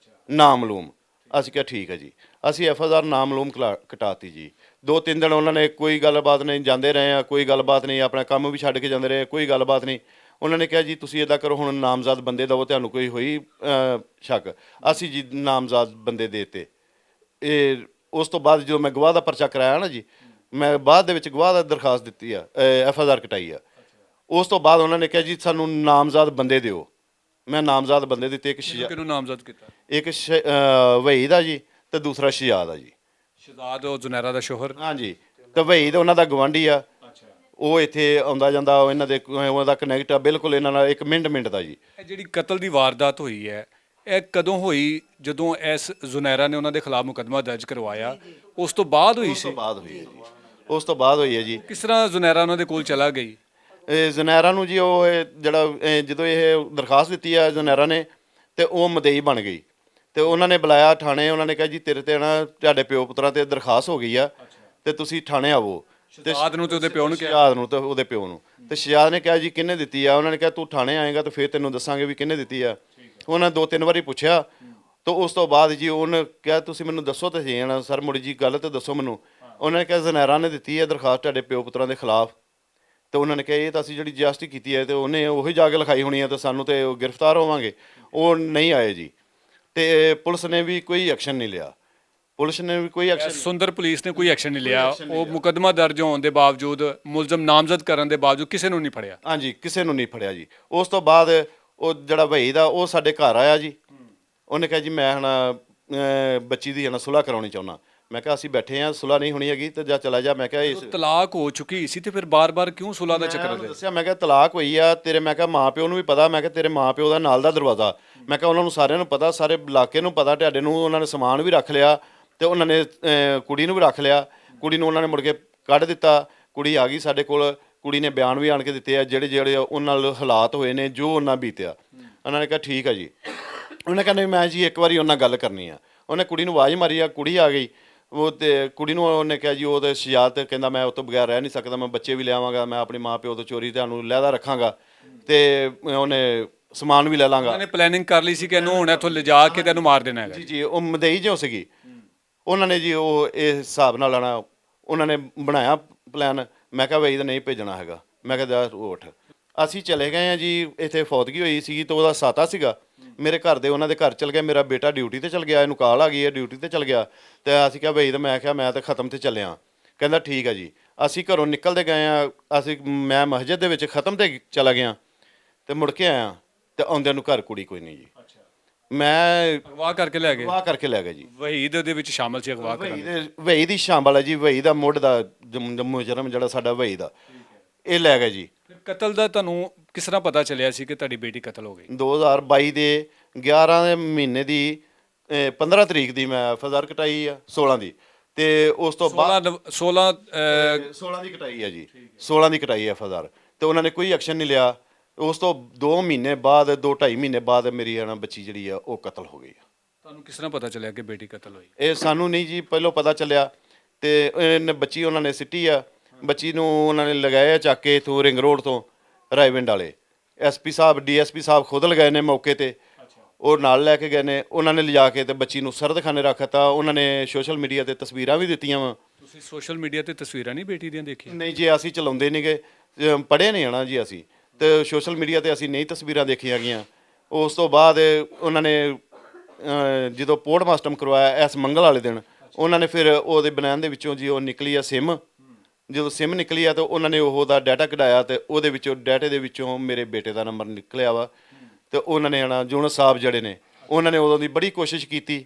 ਨਾਮਲੂਮ। ਅਸੀਂ ਕਿਹਾ ਠੀਕ ਹੈ ਜੀ। ਅਸੀਂ FIR ਨਾਮਲੂਮ ਕਟਾਤੀ ਜੀ। 2-3 ਦਿਨ ਉਹਨਾਂ ਨੇ ਕੋਈ ਗੱਲਬਾਤ ਨਹੀਂ, ਜਾਂਦੇ ਰਹੇ ਆ, ਕੋਈ ਗੱਲਬਾਤ ਨਹੀਂ, ਆਪਣਾ ਕੰਮ ਵੀ ਛੱਡ ਕੇ ਜਾਂਦੇ ਰਹੇ, ਕੋਈ ਗੱਲਬਾਤ ਨਹੀਂ। ਉਹਨਾਂ ਨੇ ਕਿਹਾ ਜੀ ਤੁਸੀਂ ਇੱਦਾਂ ਕਰੋ, ਹੁਣ ਨਾਮਜ਼ਦ ਬੰਦੇ ਦਵੋ, ਤੁਹਾਨੂੰ ਕੋਈ ਹੋਈ ਸ਼ੱਕ? ਅਸੀਂ ਜੀ ਨਾਮਜ਼ਦ ਬੰਦੇ ਦੇਤੇ। ਇਹ ਉਸ ਤੋਂ ਬਾਅਦ ਜਦੋਂ ਮੈਂ ਗਵਾਹ ਦਾ ਪਰਚਾ ਕਰਾਇਆ ਨਾ ਜੀ, ਮੈਂ ਬਾਅਦ ਦੇ ਵਿੱਚ ਗਵਾਹ ਦਾ ਦਰਖਾਸਤ ਦਿੱਤੀ ਆ, FIR ਕਟਾਈ ਆ। ਉਸ ਤੋਂ ਬਾਅਦ ਉਹਨਾਂ ਨੇ ਕਿਹਾ ਜੀ ਸਾਨੂੰ ਨਾਮਜ਼ਦ ਬੰਦੇ ਦਿਓ। ਮੈਂ ਨਾਮਜ਼ਦ ਬੰਦੇ ਦਿੱਤੇ। ਇੱਕ ਕਿਹਨੂੰ ਨਾਮਜ਼ਦ ਕੀਤਾ? ਇੱਕ ਵਹੀਦ ਆ ਜੀ ਤੇ ਦੂਸਰਾ ਸ਼ਹਿਜ਼ਾਦ ਆ ਜੀ। ਸ਼ਹਿਜ਼ਾਦ ਉਹ ਜ਼ੁਨੈਰਾ ਦਾ ਸ਼ੋਹਰ? ਹਾਂਜੀ। ਤੇ ਵਹੀਦ ਉਹਨਾਂ ਦਾ ਗਵਾਂਢੀ ਆ। ਉਹ ਇੱਥੇ ਆਉਂਦਾ ਜਾਂਦਾ, ਇਹਨਾਂ ਦੇ ਉਹਦਾ ਕਨੈਕਟ ਆ ਬਿਲਕੁਲ ਇਹਨਾਂ ਨਾਲ, ਇੱਕ ਮਿੰਟ ਦਾ ਜੀ। ਇਹ ਜਿਹੜੀ ਕਤਲ ਦੀ ਵਾਰਦਾਤ ਹੋਈ ਹੈ ਇਹ ਕਦੋਂ ਹੋਈ? ਜਦੋਂ ਇਸ ਜ਼ੁਨੈਰਾ ਨੇ ਉਹਨਾਂ ਦੇ ਖਿਲਾਫ ਮੁਕੱਦਮਾ ਦਰਜ ਕਰਵਾਇਆ ਉਸ ਤੋਂ ਬਾਅਦ ਹੋਈ ਉਸ ਸੀ? ਤੋਂ ਬਾਅਦ ਹੋਈ ਹੈ ਜੀ। ਉਸ ਤੋਂ ਬਾਅਦ ਹੋਈ ਹੈ ਜੀ। ਕਿਸ ਤਰ੍ਹਾਂ ਜ਼ੁਨੈਰਾ ਉਹਨਾਂ ਦੇ ਕੋਲ ਚਲਾ ਗਈ? ਜ਼ੁਨੈਰਾ ਨੂੰ ਜੀ ਉਹ ਜਿਹੜਾ ਜਦੋਂ ਇਹ ਦਰਖਾਸਤ ਦਿੱਤੀ ਆ ਜ਼ੁਨੈਰਾ ਨੇ, ਤੇ ਉਹ ਮਦਈ ਬਣ ਗਈ। ਤੇ ਉਹਨਾਂ ਨੇ ਬੁਲਾਇਆ ਥਾਣੇ। ਉਹਨਾਂ ਨੇ ਕਿਹਾ ਜੀ ਤੇਰੇ ਤੇ ਨਾ ਤੁਹਾਡੇ ਪਿਓ ਪੁੱਤਰਾਂ ਤੇ ਦਰਖਾਸਤ ਹੋ ਗਈ ਆ ਤੇ ਤੁਸੀਂ ਥਾਣੇ ਆਵੋ। ਸ਼ਹਿਜ਼ਾਦ ਨੂੰ ਤੇ ਉਹਦੇ ਪਿਓ ਨੂੰ ਕਿਹਾ? ਸ਼ਹਿਜ਼ਾਦ ਨੂੰ ਤੇ ਉਹਦੇ ਪਿਓ ਨੂੰ। ਤੇ ਸ਼ਹਿਜ਼ਾਦ ਨੇ ਕਿਹਾ ਜੀ ਕਿਹਨੇ ਦਿੱਤੀ ਆ? ਉਹਨਾਂ ਨੇ ਕਿਹਾ ਤੂੰ ਥਾਣੇ ਆਏਗਾ ਤਾਂ ਫਿਰ ਤੈਨੂੰ ਦੱਸਾਂਗੇ ਵੀ ਕਿਹਨੇ ਦਿੱਤੀ ਆ। ਉਹਨਾਂ 2-3 ਵਾਰੀ ਪੁੱਛਿਆ। ਤਾਂ ਉਸ ਤੋਂ ਬਾਅਦ ਜੀ ਉਹਨੇ ਕਿਹਾ ਤੁਸੀਂ ਮੈਨੂੰ ਦੱਸੋ ਤਾਂ ਸਹੀ ਨਾ ਸਰ, ਮੁੜੀ ਜੀ ਗੱਲ ਤਾਂ ਦੱਸੋ ਮੈਨੂੰ। ਉਹਨਾਂ ਨੇ ਕਿਹਾ ਜ਼ੁਨੈਰਾ ਨੇ ਦਿੱਤੀ ਹੈ ਦਰਖਾਸਤ ਤੁਹਾਡੇ ਪਿਓ ਪੁੱਤਰਾਂ ਦੇ ਖਿਲਾਫ। ਤੇ ਉਹਨਾਂ ਨੇ ਕਿਹਾ ਇਹ ਤਾਂ ਅਸੀਂ ਜਿਹੜੀ ਜ਼ਿਆਦਤੀ ਕੀਤੀ ਹੈ ਤੇ ਉਹਨੇ ਉਹੀ ਜਾ ਕੇ ਲਿਖਾਈ ਹੋਣੀ ਹੈ, ਤਾਂ ਸਾਨੂੰ ਤੇ ਗ੍ਰਿਫਤਾਰ ਹੋਵਾਂਗੇ। ਉਹ ਨਹੀਂ ਆਏ ਜੀ। ਤੇ ਪੁਲਿਸ ਨੇ ਵੀ ਕੋਈ ਐਕਸ਼ਨ ਨਹੀਂ ਲਿਆ। ਪੁਲਿਸ ਨੇ ਵੀ ਕੋਈ ਐਕਸ਼ਨ ਸੁੰਦਰ ਪੁਲਿਸ ਨੇ ਕੋਈ ਐਕਸ਼ਨ ਨਹੀਂ ਲਿਆ। ਉਹ ਮੁਕੱਦਮਾ ਦਰਜ ਹੋਣ ਦੇ ਬਾਵਜੂਦ, ਮੁਲਜ਼ਮ ਨਾਮਜ਼ਦ ਕਰਨ ਦੇ ਬਾਵਜੂਦ ਕਿਸੇ ਨੂੰ ਨਹੀਂ ਫੜਿਆ? ਹਾਂਜੀ, ਕਿਸੇ ਨੂੰ ਨਹੀਂ ਫੜਿਆ ਜੀ। ਉਸ ਤੋਂ ਬਾਅਦ ਉਹ ਜਿਹੜਾ ਵਹੀਦ ਆ ਉਹ ਸਾਡੇ ਘਰ ਆਇਆ ਜੀ। ਉਹਨੇ ਕਿਹਾ ਜੀ ਮੈਂ ਹੁਣ ਬੱਚੀ ਦੀ ਹੁਣ ਸੁਲ੍ਹਾ ਕਰਾਉਣੀ ਚਾਹੁੰਦਾ। ਮੈਂ ਕਿਹਾ ਅਸੀਂ ਬੈਠੇ ਆ, ਸੁਲ੍ਹਾ ਨਹੀਂ ਹੋਣੀ ਹੈਗੀ ਤੇ ਜਾ ਚਲਾ ਜਾ। ਮੈਂ ਕਿਹਾ ਇਸ ਤਲਾਕ ਹੋ ਚੁੱਕੀ ਸੀ ਤੇ ਫਿਰ ਬਾਰ-ਬਾਰ ਕਿਉਂ ਸੁਲ੍ਹਾ ਦਾ ਚੱਕਰ ਦੇ? ਦੱਸਿਆ ਮੈਂ ਕਿਹਾ ਤਲਾਕ ਹੋਈ ਆ ਤੇਰੇ। ਮੈਂ ਕਿਹਾ ਮਾਂ ਪਿਓ ਨੂੰ ਵੀ ਪਤਾ। ਮੈਂ ਕਿਹਾ ਤੇਰੇ ਮਾਂ ਪਿਓ ਦਾ ਨਾਲ ਦਾ ਦਰਵਾਜ਼ਾ। ਮੈਂ ਕਿਹਾ ਉਹਨਾਂ ਨੂੰ ਸਾਰਿਆਂ ਨੂੰ ਪਤਾ, ਸਾਰੇ ਇਲਾਕੇ ਨੂੰ ਪਤਾ ਤੁਹਾਡੇ ਨੂੰ। ਉਹਨਾਂ ਨੇ ਸਮਾਨ ਵੀ ਰੱਖ ਲਿਆ ਤੇ ਉਹਨਾਂ ਨੇ ਕੁੜੀ ਨੂੰ ਵੀ ਰੱਖ ਲਿਆ। ਕੁੜੀ ਨੂੰ ਉਹਨਾਂ ਨੇ ਮੁੜ ਕੇ ਕੱਢ ਦਿੱਤਾ। ਕੁੜੀ ਆ ਗਈ ਸਾਡੇ ਕੋਲ। ਕੁੜੀ ਨੇ ਬਿਆਨ ਵੀ ਆਣ ਕੇ ਦਿੱਤੇ ਆ ਜਿਹੜੇ ਉਹਨਾਂ ਨਾਲ ਹਾਲਾਤ ਹੋਏ ਨੇ, ਜੋ ਉਹਨਾਂ ਬੀਤਿਆ। ਉਹਨਾਂ ਨੇ ਕਿਹਾ ਠੀਕ ਆ ਜੀ। ਉਹਨੇ ਕਹਿੰਦੇ ਮੈਂ ਜੀ ਇੱਕ ਵਾਰੀ ਉਹਨਾਂ ਗੱਲ ਕਰਨੀ ਆ। ਉਹਨੇ ਕੁੜੀ ਨੂੰ ਆਵਾਜ਼ ਮਾਰੀ ਆ, ਕੁੜੀ ਆ ਗਈ। ਉਹ ਤੇ ਕੁੜੀ ਨੂੰ ਉਹਨੇ ਕਿਹਾ ਜੀ ਉਹ ਤੇ ਸ਼ਹਿਜ਼ਾਦ ਕਹਿੰਦਾ ਮੈਂ ਉਹ ਤੋਂ ਬਗੈਰ ਰਹਿ ਨਹੀਂ ਸਕਦਾ, ਮੈਂ ਬੱਚੇ ਵੀ ਲਿਆਵਾਂਗਾ, ਮੈਂ ਆਪਣੀ ਮਾਂ ਪਿਓ ਤੋਂ ਚੋਰੀ ਤੁਹਾਨੂੰ ਲਹਿਦਾ ਰੱਖਾਂਗਾ ਤੇ ਉਹਨੇ ਸਮਾਨ ਵੀ ਲੈ ਲਾਂਗਾ। ਉਹਨਾਂ ਨੇ ਪਲੈਨਿੰਗ ਕਰ ਲਈ ਸੀ ਕਿ ਇਹਨੂੰ ਹੁਣ ਇੱਥੋਂ ਲਿਜਾ ਕੇ ਤੈਨੂੰ ਮਾਰ ਦੇਣਾ ਹੈਗਾ? ਜੀ ਜੀ, ਉਹ ਮਦਈ ਜਿਉਂ ਸੀਗੀ। ਉਹਨਾਂ ਨੇ ਜੀ ਉਹ ਇਸ ਹਿਸਾਬ ਨਾਲ ਆਣਾ ਉਹਨਾਂ ਨੇ ਬਣਾਇਆ ਪਲਾਨ। ਮੈਂ ਕਿਹਾ ਵਹੀਦ ਨਹੀਂ ਭੇਜਣਾ ਹੈਗਾ। ਮੈਂ ਕਿਹਾ ਜਾ ਉੱਠ। ਅਸੀਂ ਚਲੇ ਗਏ ਆ ਜੀ। ਇੱਥੇ ਫੌਤਗੀ ਹੋਈ ਸੀਗੀ ਤਾਂ ਉਹਦਾ ਸਾਤਾ ਸੀਗਾ। ਮੇਰੇ ਘਰ ਦੇ ਉਹਨਾਂ ਦੇ ਘਰ ਚਲ ਗਏ। ਮੇਰਾ ਬੇਟਾ ਡਿਊਟੀ ਤੇ ਚਲ ਗਿਆ, ਇਹਨੂੰ ਕਾਲ ਆ ਗਈ ਹੈ, ਡਿਊਟੀ ਤੇ ਚਲ ਗਿਆ। ਤੇ ਅਸੀਂ ਕਿਹਾ ਵਹੀਦ, ਮੈਂ ਕਿਹਾ ਮੈਂ ਤਾਂ ਖਤਮ ਤੇ ਚੱਲਿਆ। ਕਹਿੰਦਾ ਠੀਕ ਆ ਜੀ। ਅਸੀਂ ਘਰੋਂ ਨਿਕਲਦੇ ਗਏ ਆ। ਮੈਂ ਮਸਜਿਦ ਦੇ ਵਿੱਚ ਖਤਮ ਤੇ ਚਲਾ ਗਿਆ ਤੇ ਮੁੜ ਕੇ ਆਇਆ ਤੇ ਆਉਂਦਿਆਂ ਨੂੰ ਘਰ ਕੁੜੀ ਕੋਈ ਨਹੀਂ ਜੀ। ਮੈਂ ਅਗਵਾ ਕਰਕੇ ਲੈ ਗਏ? ਅਗਵਾ ਕਰਕੇ ਲੈ ਗਏ ਜੀ। ਵਹੀਦ ਦੇ ਵਿੱਚ ਸ਼ਾਮਲ ਸੀ ਅਗਵਾ ਕਰਨ? ਵਹੀਦ ਹੀ ਸ਼ਾਮਲ ਹੈ ਜੀ। ਵਹੀਦ ਦਾ ਮੁੱਢ ਦਾ ਮੁਜਰਮ ਜਿਹੜਾ ਸਾਡਾ ਵਹੀਦ ਦਾ, ਇਹ ਲੈ ਗਏ ਜੀ। ਕਤਲ ਦਾ ਤੁਹਾਨੂੰ ਕਿਸ ਤਰ੍ਹਾਂ ਪਤਾ ਚੱਲਿਆ ਸੀ ਕਿ ਤੁਹਾਡੀ ਬੇਟੀ ਕਤਲ ਹੋ ਗਈ? 2022 ਦੇ 11 ਦੇ ਮਹੀਨੇ ਦੀ 15 ਤਰੀਕ ਦੀ ਮੈਂ FIR ਕਟਾਈ ਆ, 16 ਦੀ। ਤੇ ਉਸ ਤੋਂ ਬਾਅਦ 16 ਦੀ ਕਟਾਈ ਆ ਜੀ। 16 ਦੀ ਕਟਾਈ ਆ FIR ਤੇ ਉਹਨਾਂ ਨੇ ਕੋਈ ਐਕਸ਼ਨ ਨਹੀਂ ਲਿਆ। ਉਸ ਤੋਂ 2 ਮਹੀਨੇ ਬਾਅਦ, 2-2.5 ਮਹੀਨੇ ਬਾਅਦ ਮੇਰੀ ਬੱਚੀ ਜਿਹੜੀ ਆ ਉਹ ਕਤਲ ਹੋ ਗਈ ਆ। ਤੁਹਾਨੂੰ ਕਿਸ ਤਰ੍ਹਾਂ ਪਤਾ ਚੱਲਿਆ ਕਿ ਬੇਟੀ ਕਤਲ ਹੋਈ? ਇਹ ਸਾਨੂੰ ਨਹੀਂ ਜੀ ਪਹਿਲਾਂ ਪਤਾ ਚੱਲਿਆ। ਤੇ ਇਹਨੇ ਬੱਚੀ ਉਹਨਾਂ ਨੇ ਸਿੱਟੀ ਆ। ਬੱਚੀ ਨੂੰ ਉਹਨਾਂ ਨੇ ਲਗਾਇਆ ਚੱਕ ਕੇ ਇੱਥੋਂ ਰਿੰਗ ਰੋਡ ਤੋਂ ਰਾਏਵਿੰਡ ਵਾਲੇ। SP ਸਾਹਿਬ, DSP ਸਾਹਿਬ ਖੁਦ ਲਗਾਏ ਨੇ ਮੌਕੇ ਤੇ। ਉਹ ਨਾਲ ਲੈ ਕੇ ਗਏ ਨੇ, ਉਹਨਾਂ ਨੇ ਲਿਜਾ ਕੇ ਤੇ ਬੱਚੀ ਨੂੰ ਸਰਦਖਾਨੇ ਰੱਖਤਾ। ਉਹਨਾਂ ਨੇ ਸੋਸ਼ਲ ਮੀਡੀਆ ਤੇ ਤਸਵੀਰਾਂ ਵੀ ਦਿੱਤੀਆਂ ਵਾ। ਤੁਸੀਂ ਸੋਸ਼ਲ ਮੀਡੀਆ ਤੇ ਤਸਵੀਰਾਂ ਨਹੀਂ ਬੇਟੀ ਦੀਆਂ ਦੇਖੀਆਂ? ਨਹੀਂ ਜੀ, ਅਸੀਂ ਚਲਾਉਂਦੇ ਨਹੀਂ ਗਏ, ਪੜ੍ਹੇ ਨਹੀਂ ਆਣਾ ਜੀ ਅਸੀਂ, ਤੇ ਸੋਸ਼ਲ ਮੀਡੀਆ ਤੇ ਅਸੀਂ ਨਹੀਂ ਤਸਵੀਰਾਂ ਦੇਖੀਆਂ ਗਈਆਂ। ਉਸ ਤੋਂ ਬਾਅਦ ਉਹਨਾਂ ਨੇ ਜਦੋਂ ਪੋਸਟਮਾਸਟਮ ਕਰਵਾਇਆ ਇਸ ਮੰਗਲ ਵਾਲੇ ਦਿਨ, ਉਹਨਾਂ ਨੇ ਫਿਰ ਉਹਦੇ ਬਨਾਨ ਦੇ ਵਿੱਚੋਂ ਜੀ ਉਹ ਨਿਕਲੀ ਆ ਸਿਮ। ਜਦੋਂ ਸਿਮ ਨਿਕਲੀ ਆ ਤਾਂ ਉਹਨਾਂ ਨੇ ਉਹਦਾ ਡਾਟਾ ਕਢਾਇਆ ਤੇ ਉਹਦੇ ਵਿੱਚੋਂ ਡਾਟੇ ਦੇ ਵਿੱਚੋਂ ਮੇਰੇ ਬੇਟੇ ਦਾ ਨੰਬਰ ਨਿਕਲਿਆ ਵਾ। ਤੇ ਉਹਨਾਂ ਨੇ ਆਣਾ ਜੁਨ ਸਾਹਿਬ ਜਿਹੜੇ ਨੇ, ਉਹਨਾਂ ਨੇ ਉਦੋਂ ਦੀ ਬੜੀ ਕੋਸ਼ਿਸ਼ ਕੀਤੀ,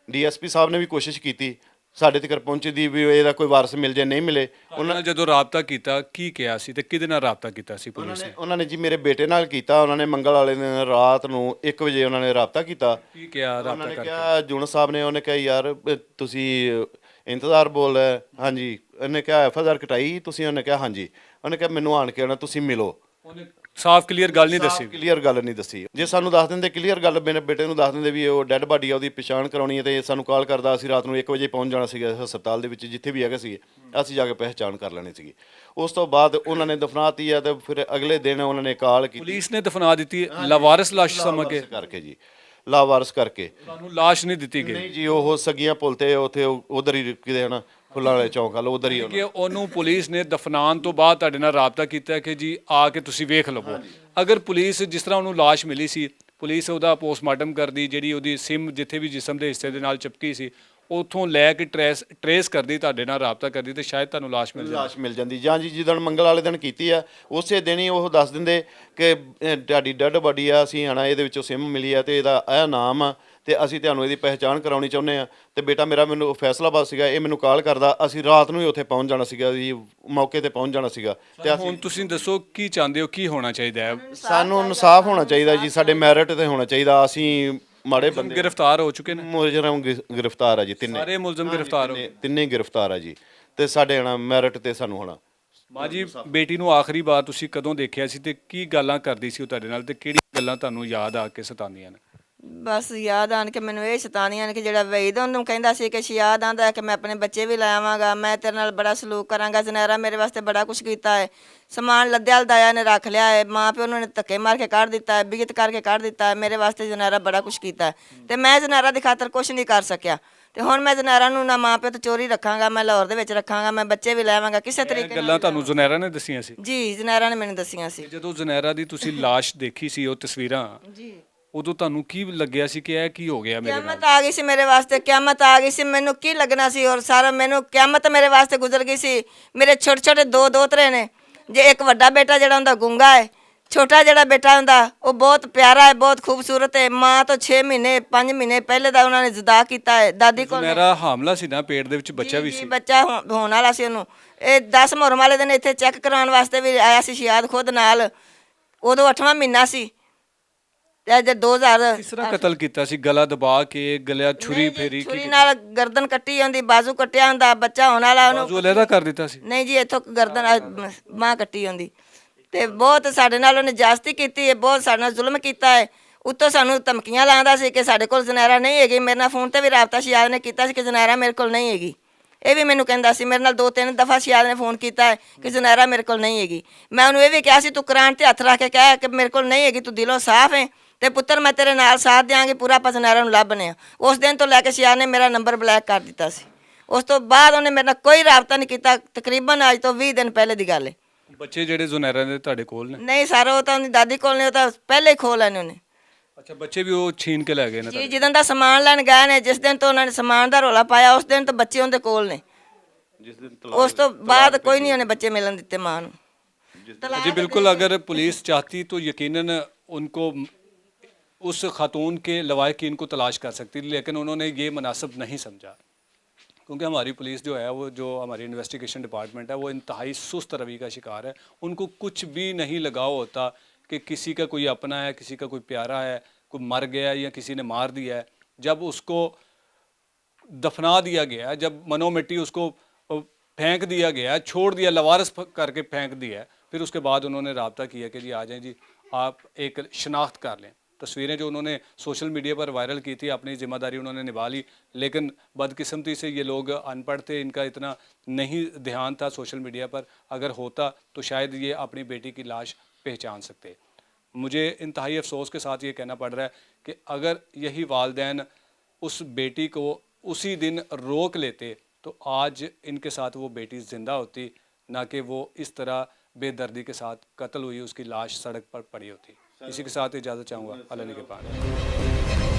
ਡੀਐਸਪੀ ਸਾਹਿਬ ਨੇ ਵੀ ਕੋਸ਼ਿਸ਼ ਕੀਤੀ ਸਾਡੇ ਤੱਕ ਪਹੁੰਚਣ ਦੀ, ਵੀ ਇਹਦਾ ਕੋਈ ਵਾਰਸ ਮਿਲ ਜਾਏ, ਨਹੀਂ ਮਿਲੇ। ਉਹਨਾਂ ਨੇ ਜਦੋਂ ਰਾਬਤਾ ਕੀਤਾ ਕੀ ਕਿਹਾ ਸੀ ਤੇ ਕਿਹਦੇ ਨਾਲ ਰਾਬਤਾ ਕੀਤਾ ਸੀ ਪੁਲਿਸ ਨੇ? ਉਹਨਾਂ ਨੇ ਜੀ ਮੇਰੇ ਬੇਟੇ ਨਾਲ ਕੀਤਾ। ਉਹਨਾਂ ਨੇ ਮੰਗਲ ਵਾਲੇ ਦਿਨ ਰਾਤ ਨੂੰ 1 ਵਜੇ ਉਹਨਾਂ ਨੇ ਰਾਬਤਾ ਕੀਤਾ। ਕੀ ਕਿਹਾ ਉਹਨਾਂ ਰਾਬਤਾ ਨੇ ਕਰਕੇ? ਕਿਹਾ, ਜੁਨ ਸਾਹਿਬ ਨੇ, ਉਹਨੇ ਕਿਹਾ ਯਾਰ ਤੁਸੀਂ ਇੰਤਜ਼ਾਰ ਬੋਲ ਰਿਹਾ? ਹਾਂਜੀ। ਉਹਨੇ ਕਿਹਾ ਐਫਆਈਆਰ ਕਟਾਈ ਤੁਸੀਂ? ਉਹਨੇ ਕਿਹਾ ਹਾਂਜੀ। ਉਹਨੇ ਕਿਹਾ ਮੈਨੂੰ ਆਣ ਕੇ ਤੁਸੀਂ ਮਿਲੋ। ਉਹਨੇ ਸਾਫ਼ ਕਲੀਅਰ ਗੱਲ ਨਹੀਂ ਦੱਸੀ? ਕਲੀਅਰ ਗੱਲ ਨਹੀਂ ਦੱਸੀ। ਜੇ ਸਾਨੂੰ ਦੱਸ ਦਿੰਦੇ ਕਲੀਅਰ ਗੱਲ, ਮੇਰੇ ਬੇਟੇ ਨੂੰ ਦੱਸ ਦਿੰਦੇ ਵੀ ਉਹ ਡੈੱਡ ਬਾਡੀ ਆ, ਉਹਦੀ ਪਛਾਣ ਕਰਾਉਣੀ ਹੈ, ਤੇ ਸਾਨੂੰ ਕਾਲ ਕਰਦਾ, ਅਸੀਂ ਰਾਤ ਨੂੰ 1 ਵਜੇ ਪਹੁੰਚ ਜਾਣਾ ਸੀਗਾ ਹਸਪਤਾਲ ਦੇ ਵਿੱਚ, ਜਿੱਥੇ ਵੀ ਹੈਗੇ ਸੀਗੇ ਅਸੀਂ ਜਾ ਕੇ ਪਹਿਚਾਣ ਕਰ ਲੈਣੀ ਸੀਗੀ। ਉਸ ਤੋਂ ਬਾਅਦ ਉਹਨਾਂ ਨੇ ਦਫਨਾਤੀ ਆ, ਤੇ ਫਿਰ ਅਗਲੇ ਦਿਨ ਉਹਨਾਂ ਨੇ ਕਾਲ ਕੀਤੀ। ਪੁਲਿਸ ਨੇ ਦਫਨਾ ਦਿੱਤੀ ਲਾਵਾਰਿਸ ਲਾਸ਼ ਸਮਝ ਕੇ? ਕਰਕੇ ਜੀ, ਲਾਵਾਰਸ ਕਰਕੇ। ਤੁਹਾਨੂੰ ਲਾਸ਼ ਨਹੀਂ ਦਿੱਤੀ ਗਈ? ਨਹੀਂ ਜੀ, ਉਹ ਸਗੀਆਂ ਪੁੱਲ ਤੇ ਉੱਥੇ ਉਧਰ ਹੀ ਕਿਤੇ ਹਨਾ, ਫੁੱਲਾਂ ਵਾਲੇ ਚੌਂਕ ਵਾਲ ਉਧਰ ਹੀ। ਕਿ ਉਹਨੂੰ ਪੁਲਿਸ ਨੇ ਦਫਨਾਉਣ ਤੋਂ ਬਾਅਦ ਤੁਹਾਡੇ ਨਾਲ ਰਾਬਤਾ ਕੀਤਾ ਕਿ ਜੀ ਆ ਕੇ ਤੁਸੀਂ ਵੇਖ ਲਵੋ। ਅਗਰ ਪੁਲਿਸ ਜਿਸ ਤਰ੍ਹਾਂ ਉਹਨੂੰ ਲਾਸ਼ ਮਿਲੀ ਸੀ, ਪੁਲਿਸ ਉਹਦਾ ਪੋਸਟਮਾਰਟਮ ਕਰਦੀ, ਜਿਹੜੀ ਉਹਦੀ ਸਿਮ ਜਿੱਥੇ ਵੀ ਜਿਸਮ ਦੇ ਹਿੱਸੇ ਦੇ ਨਾਲ ਚਿਪਕੀ ਸੀ ਉੱਥੋਂ ਲੈ ਕੇ ਟਰੇਸ ਕਰਦੀ, ਤੁਹਾਡੇ ਨਾਲ ਰਾਬਤਾ ਕਰਦੀ, ਤੇ ਸ਼ਾਇਦ ਤੁਹਾਨੂੰ ਲਾਸ਼ ਮਿਲ ਜਾਂਦੀ। ਜਾਂ ਜੀ ਜਿੱਦਣ ਮੰਗਲ ਵਾਲੇ ਦਿਨ ਕੀਤੀ ਆ, ਉਸੇ ਦਿਨ ਹੀ ਉਹ ਦੱਸ ਦਿੰਦੇ ਕਿ ਤੁਹਾਡੀ ਡੈਡ ਬਾਡੀ ਆ, ਅਸੀਂ ਆਣਾ, ਇਹਦੇ ਵਿੱਚੋਂ ਸਿਮ ਮਿਲੀ ਆ ਤੇ ਇਹਦਾ ਇਹ ਨਾਮ ਆ, ਤੇ ਅਸੀਂ ਤੁਹਾਨੂੰ ਇਹਦੀ ਪਹਿਚਾਣ ਕਰਾਉਣੀ ਚਾਹੁੰਦੇ ਆ। ਤੇ ਬੇਟਾ ਮੇਰਾ ਮੈਨੂੰ ਫੈਸਲਾਬਾਦ ਸੀਗਾ, ਇਹ ਮੈਨੂੰ ਕਾਲ ਕਰਦਾ, ਅਸੀਂ ਰਾਤ ਨੂੰ ਹੀ ਉੱਥੇ ਪਹੁੰਚ ਜਾਣਾ ਸੀਗਾ ਜੀ, ਮੌਕੇ ਤੇ ਪਹੁੰਚ ਜਾਣਾ ਸੀਗਾ। ਤੇ ਹੁਣ ਤੁਸੀਂ ਦੱਸੋ ਕੀ ਚਾਹੁੰਦੇ ਹੋ, ਕੀ ਹੋਣਾ ਚਾਹੀਦਾ ਹੈ? ਸਾਨੂੰ ਇਨਸਾਫ ਹੋਣਾ ਚਾਹੀਦਾ ਜੀ, ਸਾਡੇ ਮੈਰਿਟ ਤੇ ਹੋਣਾ ਚਾਹੀਦਾ। ਅਸੀਂ ਮਾੜੇ ਬੰਦੇ ਗ੍ਰਿਫਤਾਰ ਹੋ ਚੁੱਕੇ ਨੇ? ਮੁਲਜ਼ਮ ਗ੍ਰਿਫਤਾਰ ਆ ਜੀ, ਤਿੰਨੇ ਸਾਰੇ ਮੁਲਜ਼ਮ ਗ੍ਰਿਫਤਾਰ ਹੋ ਗਏ? ਤਿੰਨੇ ਗ੍ਰਿਫਤਾਰ ਆ ਜੀ, ਤੇ ਸਾਡੇ ਹਣਾ ਮੈਰਿਟ ਤੇ ਸਾਨੂੰ ਹੋਣਾ। ਮਾਂ ਜੀ, ਬੇਟੀ ਨੂੰ ਆਖਰੀ ਵਾਰ ਤੁਸੀਂ ਕਦੋਂ ਦੇਖਿਆ ਸੀ ਤੇ ਕੀ ਗੱਲਾਂ ਕਰਦੀ ਸੀ ਉਹ ਤੁਹਾਡੇ ਨਾਲ, ਤੇ ਕਿਹੜੀਆਂ ਗੱਲਾਂ ਤੁਹਾਨੂੰ ਯਾਦ ਆ ਕੇ ਸਤਾਉਂਦੀਆਂ ਨੇ? ਬਸ ਯਾਦ ਆਣ ਕੇ ਮੈਨੂੰ ਇਹ ਸ਼ੈਤਾਨੀਆਂ ਨੇ ਕਿ ਜਿਹੜਾ ਵਈਦ ਉਹਨੂੰ ਕਹਿੰਦਾ ਸੀ ਕਿ ਸ਼ਿਆਦ ਆਂਦਾ ਕਿ ਮੈਂ ਆਪਣੇ ਬੱਚੇ ਵੀ ਲੈ ਆਵਾਂਗਾ, ਮੈਂ ਤੇਰੇ ਨਾਲ ਬੜਾ ਸਲੂਕ ਕਰਾਂਗਾ, ਜ਼ਨੈਰਾ ਮੇਰੇ ਵਾਸਤੇ ਬੜਾ ਕੁਝ ਕੀਤਾ ਹੈ, ਸਮਾਨ ਲੱਦਿਆ ਲਦਾਇਆ ਨੇ ਰੱਖ ਲਿਆ ਹੈ, ਮਾਂ ਪਿਓ ਨੇ ਧੱਕੇ ਮਾਰ ਕੇ ਕੱਢ ਦਿੱਤਾ ਹੈ, ਬਿਗਤ ਕਰਕੇ ਕੱਢ ਦਿੱਤਾ ਹੈ, ਮੇਰੇ ਵਾਸਤੇ ਜ਼ਨੈਰਾ ਬੜਾ ਕੁਝ ਕੀਤਾ ਹੈ, ਤੇ ਮੈਂ ਜ਼ਨੈਰਾ ਦੀ ਖਾਤਰ ਕੁਝ ਨਹੀਂ ਕਰ ਸਕਿਆ। ਤੇ ਹੁਣ ਮੈਂ ਜ਼ਨੈਰਾ ਨੂੰ ਨਾ ਮਾਂ ਪਿਓ ਤੋਂ ਚੋਰੀ ਰੱਖਾਂਗਾ, ਮੈਂ ਲਾਹੌਰ ਦੇ ਵਿੱਚ ਰੱਖਾਂਗਾ, ਮੈਂ ਬੱਚੇ ਵੀ ਲੈ ਆਵਾਂਗਾ ਕਿਸੇ ਤਰੀਕੇ ਨਾਲ। ਗੱਲਾਂ ਤੁਹਾਨੂੰ ਜ਼ੁਨੈਰਾ ਨੇ ਦੱਸੀਆਂ ਸੀ? ਜੀ, ਜ਼ਨੈਰਾ ਨੇ ਮੈਨੂੰ ਦੱਸੀਆਂ ਸੀ। ਜਦੋਂ ਜ਼ੁਨੈਰਾ ਦੀ ਤੁਸੀਂ ਲਾਸ਼ ਦੇਖੀ ਸੀ, ਉਹ ਤਸਵੀਰਾਂ, ਜੀ, ਉਦੋਂ ਤੁਹਾਨੂੰ ਕੀ ਲੱਗਿਆ ਸੀ ਕਿ ਇਹ ਕੀ ਹੋ ਗਿਆ ਮੇਰੇ ਨਾਲ? ਕਿਆਮਤ ਆ ਗਈ ਸੀ ਮੇਰੇ ਵਾਸਤੇ, ਕਿਆਮਤ ਆ ਗਈ ਸੀ। ਮੈਨੂੰ ਕੀ ਲੱਗਣਾ ਸੀ, ਔਰ ਸਾਰਾ ਮੈਨੂੰ ਕਿਆਮਤ ਮੇਰੇ ਵਾਸਤੇ ਗੁਜ਼ਰ ਗਈ ਸੀ। ਮੇਰੇ ਛੋਟੇ ਛੋਟੇ ਦੋ ਦੋਤਰੇ ਨੇ, ਜੇ ਇੱਕ ਵੱਡਾ ਬੇਟਾ ਜਿਹੜਾ ਹੁੰਦਾ ਗੁੰਗਾ ਹੈ, ਛੋਟਾ ਜਿਹੜਾ ਬੇਟਾ ਹੁੰਦਾ ਉਹ ਬਹੁਤ ਪਿਆਰਾ ਹੈ, ਬਹੁਤ ਖੂਬਸੂਰਤ ਹੈ। ਮਾਂ ਤੋਂ 6 ਮਹੀਨੇ 5 ਮਹੀਨੇ ਪਹਿਲੇ ਦਾ ਉਹਨਾਂ ਨੇ ਜੁਦਾ ਕੀਤਾ ਹੈ ਦਾਦੀ ਕੋਲ। ਮੇਰਾ ਹਾਮਲਾ ਸੀ ਨਾ, ਪੇਟ ਦੇ ਵਿੱਚ ਬੱਚਾ ਵੀ ਜੀ, ਸੀ? ਬੱਚਾ ਹੋਣ ਵਾਲਾ ਸੀ ਉਹਨੂੰ। ਇਹ 10 ਮੁਹਰਮ ਵਾਲੇ ਦਿਨ ਇੱਥੇ ਚੈੱਕ ਕਰਾਉਣ ਵਾਸਤੇ ਵੀ ਆਇਆ ਸੀ ਸ਼ਿਆਦ ਖੁਦ ਨਾਲ, ਉਦੋਂ 8ਵਾਂ ਮਹੀਨਾ ਸੀ। ਤੇ ਜੇ 2000 ਕਿਸ ਤਰ੍ਹਾਂ ਕਤਲ ਕੀਤਾ ਸੀ? ਗਲਾ ਦਬਾ ਕੇ, ਗਲਿਆ ਛੁਰੀ ਫੇਰੀ? ਛੁਰੀ ਨਾਲ ਗਰਦਨ ਕੱਟੀ ਹੁੰਦੀ, ਬਾਜ਼ੂ ਕੱਟਿਆ ਹੁੰਦਾ, ਬੱਚਾ ਹੋਣ ਵਾਲਾ ਉਹਨੂੰ। ਬਾਜ਼ੂ ਅਲੱਗਾ ਕਰ ਦਿੱਤਾ ਸੀ? ਨਹੀਂ ਜੀ, ਇੱਥੋਂ ਗਰਦਨ ਬਾਂਹ ਕੱਟੀ ਹੁੰਦੀ। ਤੇ ਬਹੁਤ ਸਾਡੇ ਨਾਲ ਉਹਨੇ ਜ਼ਿਆਦਤੀ ਕੀਤੀ ਹੈ, ਬਹੁਤ ਸਾਡੇ ਨਾਲ ਜ਼ੁਲਮ ਕੀਤਾ ਹੈ। ਉੱਤੋਂ ਸਾਨੂੰ ਧਮਕੀਆਂ ਲਾਉਂਦਾ ਸੀ ਕਿ ਸਾਡੇ ਕੋਲ ਜ਼ਨੈਰਾ ਨਹੀਂ ਹੈਗੀ। ਮੇਰੇ ਨਾਲ ਫੋਨ ਤੇ ਵੀ ਰਾਬਤਾ ਸ਼ਿਆਦ ਨੇ ਕੀਤਾ ਸੀ ਕਿ ਜ਼ਨੈਰਾ ਮੇਰੇ ਕੋਲ ਨਹੀਂ ਹੈਗੀ। ਇਹ ਵੀ ਮੈਨੂੰ ਕਹਿੰਦਾ ਸੀ, ਮੇਰੇ ਨਾਲ 2-3 ਦਫਾ ਸ਼ਿਆਦ ਨੇ ਫੋਨ ਕੀਤਾ ਹੈ ਕਿ ਜ਼ਨੈਰਾ ਮੇਰੇ ਕੋਲ ਨਹੀਂ ਹੈਗੀ। ਮੈਂ ਉਹਨੂੰ ਇਹ ਵੀ ਕਿਹਾ ਸੀ ਤੂੰ ਕੁਰਾਨ ਤੇ ਹੱਥ ਰੱਖ ਕੇ ਕਹਿ ਕਿ ਮੇਰੇ ਕੋਲ ਨਹੀਂ ਹੈਗੀ, ਤੂੰ ਦਿਲੋਂ ਸਾਫ਼ ਹੈ ਤੇ ਪੁੱਤਰ ਮੈਂ ਤੇਰੇ ਨਾਲ ਸਾਥ ਦਿਆਂਗੇ, ਪੂਰਾ ਆਪਾਂ ਜ਼ਨੈਰਾ ਨੂੰ ਲੱਭਣੇ ਆ। ਉਸ ਦਿਨ ਤੋਂ ਲੈ ਕੇ ਸ਼ਿਆਦ ਨੇ ਮੇਰਾ ਨੰਬਰ ਬਲੈਕ ਕਰ ਦਿੱਤਾ ਸੀ। ਉਸ ਤੋਂ ਬਾਅਦ ਉਹਨੇ ਮੇਰੇ ਨਾਲ ਕੋਈ ਰਾਬਤਾ ਨਹੀਂ ਕੀਤਾ, ਤਕਰੀਬਨ ਅੱਜ ਤੋਂ 20 ਦਿਨ ਪਹਿਲੇ ਦੀ ਗੱਲ ਹੈ। ਬੱਚੇ ਜਿਹੜੇ ਜ਼ੁਨੈਰਾ ਦੇ ਤੁਹਾਡੇ ਕੋਲ ਨੇ? ਨਹੀਂ ਸਰ, ਉਹ ਤਾਂ ਉਹਦੀ ਦਾਦੀ ਕੋਲ ਨੇ, ਉਹ ਤਾਂ ਪਹਿਲੇ ਹੀ ਖੋਹ ਲੈਣੇ ਉਹਨੇ। ਅੱਛਾ, ਬੱਚੇ ਵੀ ਉਹ ਛੀਨ ਕੇ ਲੈ ਗਏ ਨੇ ਜੀ, ਜਿੱਦਣ ਦਾ ਸਮਾਨ ਲੈਣ ਗਏ ਨੇ, ਜਿਸ ਦਿਨ ਤੋਂ ਉਹਨਾਂ ਨੇ ਸਮਾਨ ਦਾ ਰੌਲਾ ਪਾਇਆ ਉਸ ਦਿਨ ਤੋਂ ਬੱਚੇ ਉਹਦੇ ਕੋਲ ਨੇ। ਜਿਸ ਦਿਨ ਉਸ ਤੋਂ ਬਾਅਦ ਕੋਈ ਨਹੀਂ ਉਹਨੇ ਬੱਚੇ ਮਿਲਣ ਦਿੱਤੇ ਮਾਂ ਨੂੰ। जी बिल्कुल, अगर पुलिस चाहती तो यकीनन उनको उस खातून के लवाहिकीन को तलाश कर सकती, लेकिन उन्होंने ये मुनासिब नहीं समझा। क्योंकि हमारी पुलिस जो है, वो जो हमारी इन्वेस्टिगेशन डिपार्टमेंट है, वो इंतहाई सुस्त रवि का शिकार है। उनको कुछ भी नहीं लगाव होता कि किसी का कोई अपना है, किसी का कोई प्यारा है, कोई मर गया या किसी ने मार दिया है। जब उसको दफना दिया गया, जब मनो मिट्टी उसको फेंक दिया गया, छोड़ दिया, लवारस करके फेंक दिया, फिर उसके बाद उन्होंने रब्ता किया कि जी आ जाएं जी, आप एक शनाख्त कर लें। तस्वीरें जो उन्होंने सोशल मीडिया पर वायरल की थी, अपनी ज़िम्मेदारी उन्होंने निभा ली, लेकिन बदकिस्मती से ये लोग अनपढ़ थे, इनका इतना नहीं ध्यान था सोशल मीडिया पर। अगर होता तो शायद ये अपनी बेटी की लाश पहचान सकते। मुझे इंतहाई अफसोस के साथ ये कहना पड़ रहा है कि अगर यही वालिदैन उस बेटी को उसी दिन रोक लेते तो आज इनके साथ वो बेटी ज़िंदा होती, ना कि वो इस तरह बेदर्दी के साथ कत्ल हुई, उसकी लाश सड़क पर पड़ी होती। इसी के साथ इजाज़त चाहूँगा। अल्लाह ने के पास।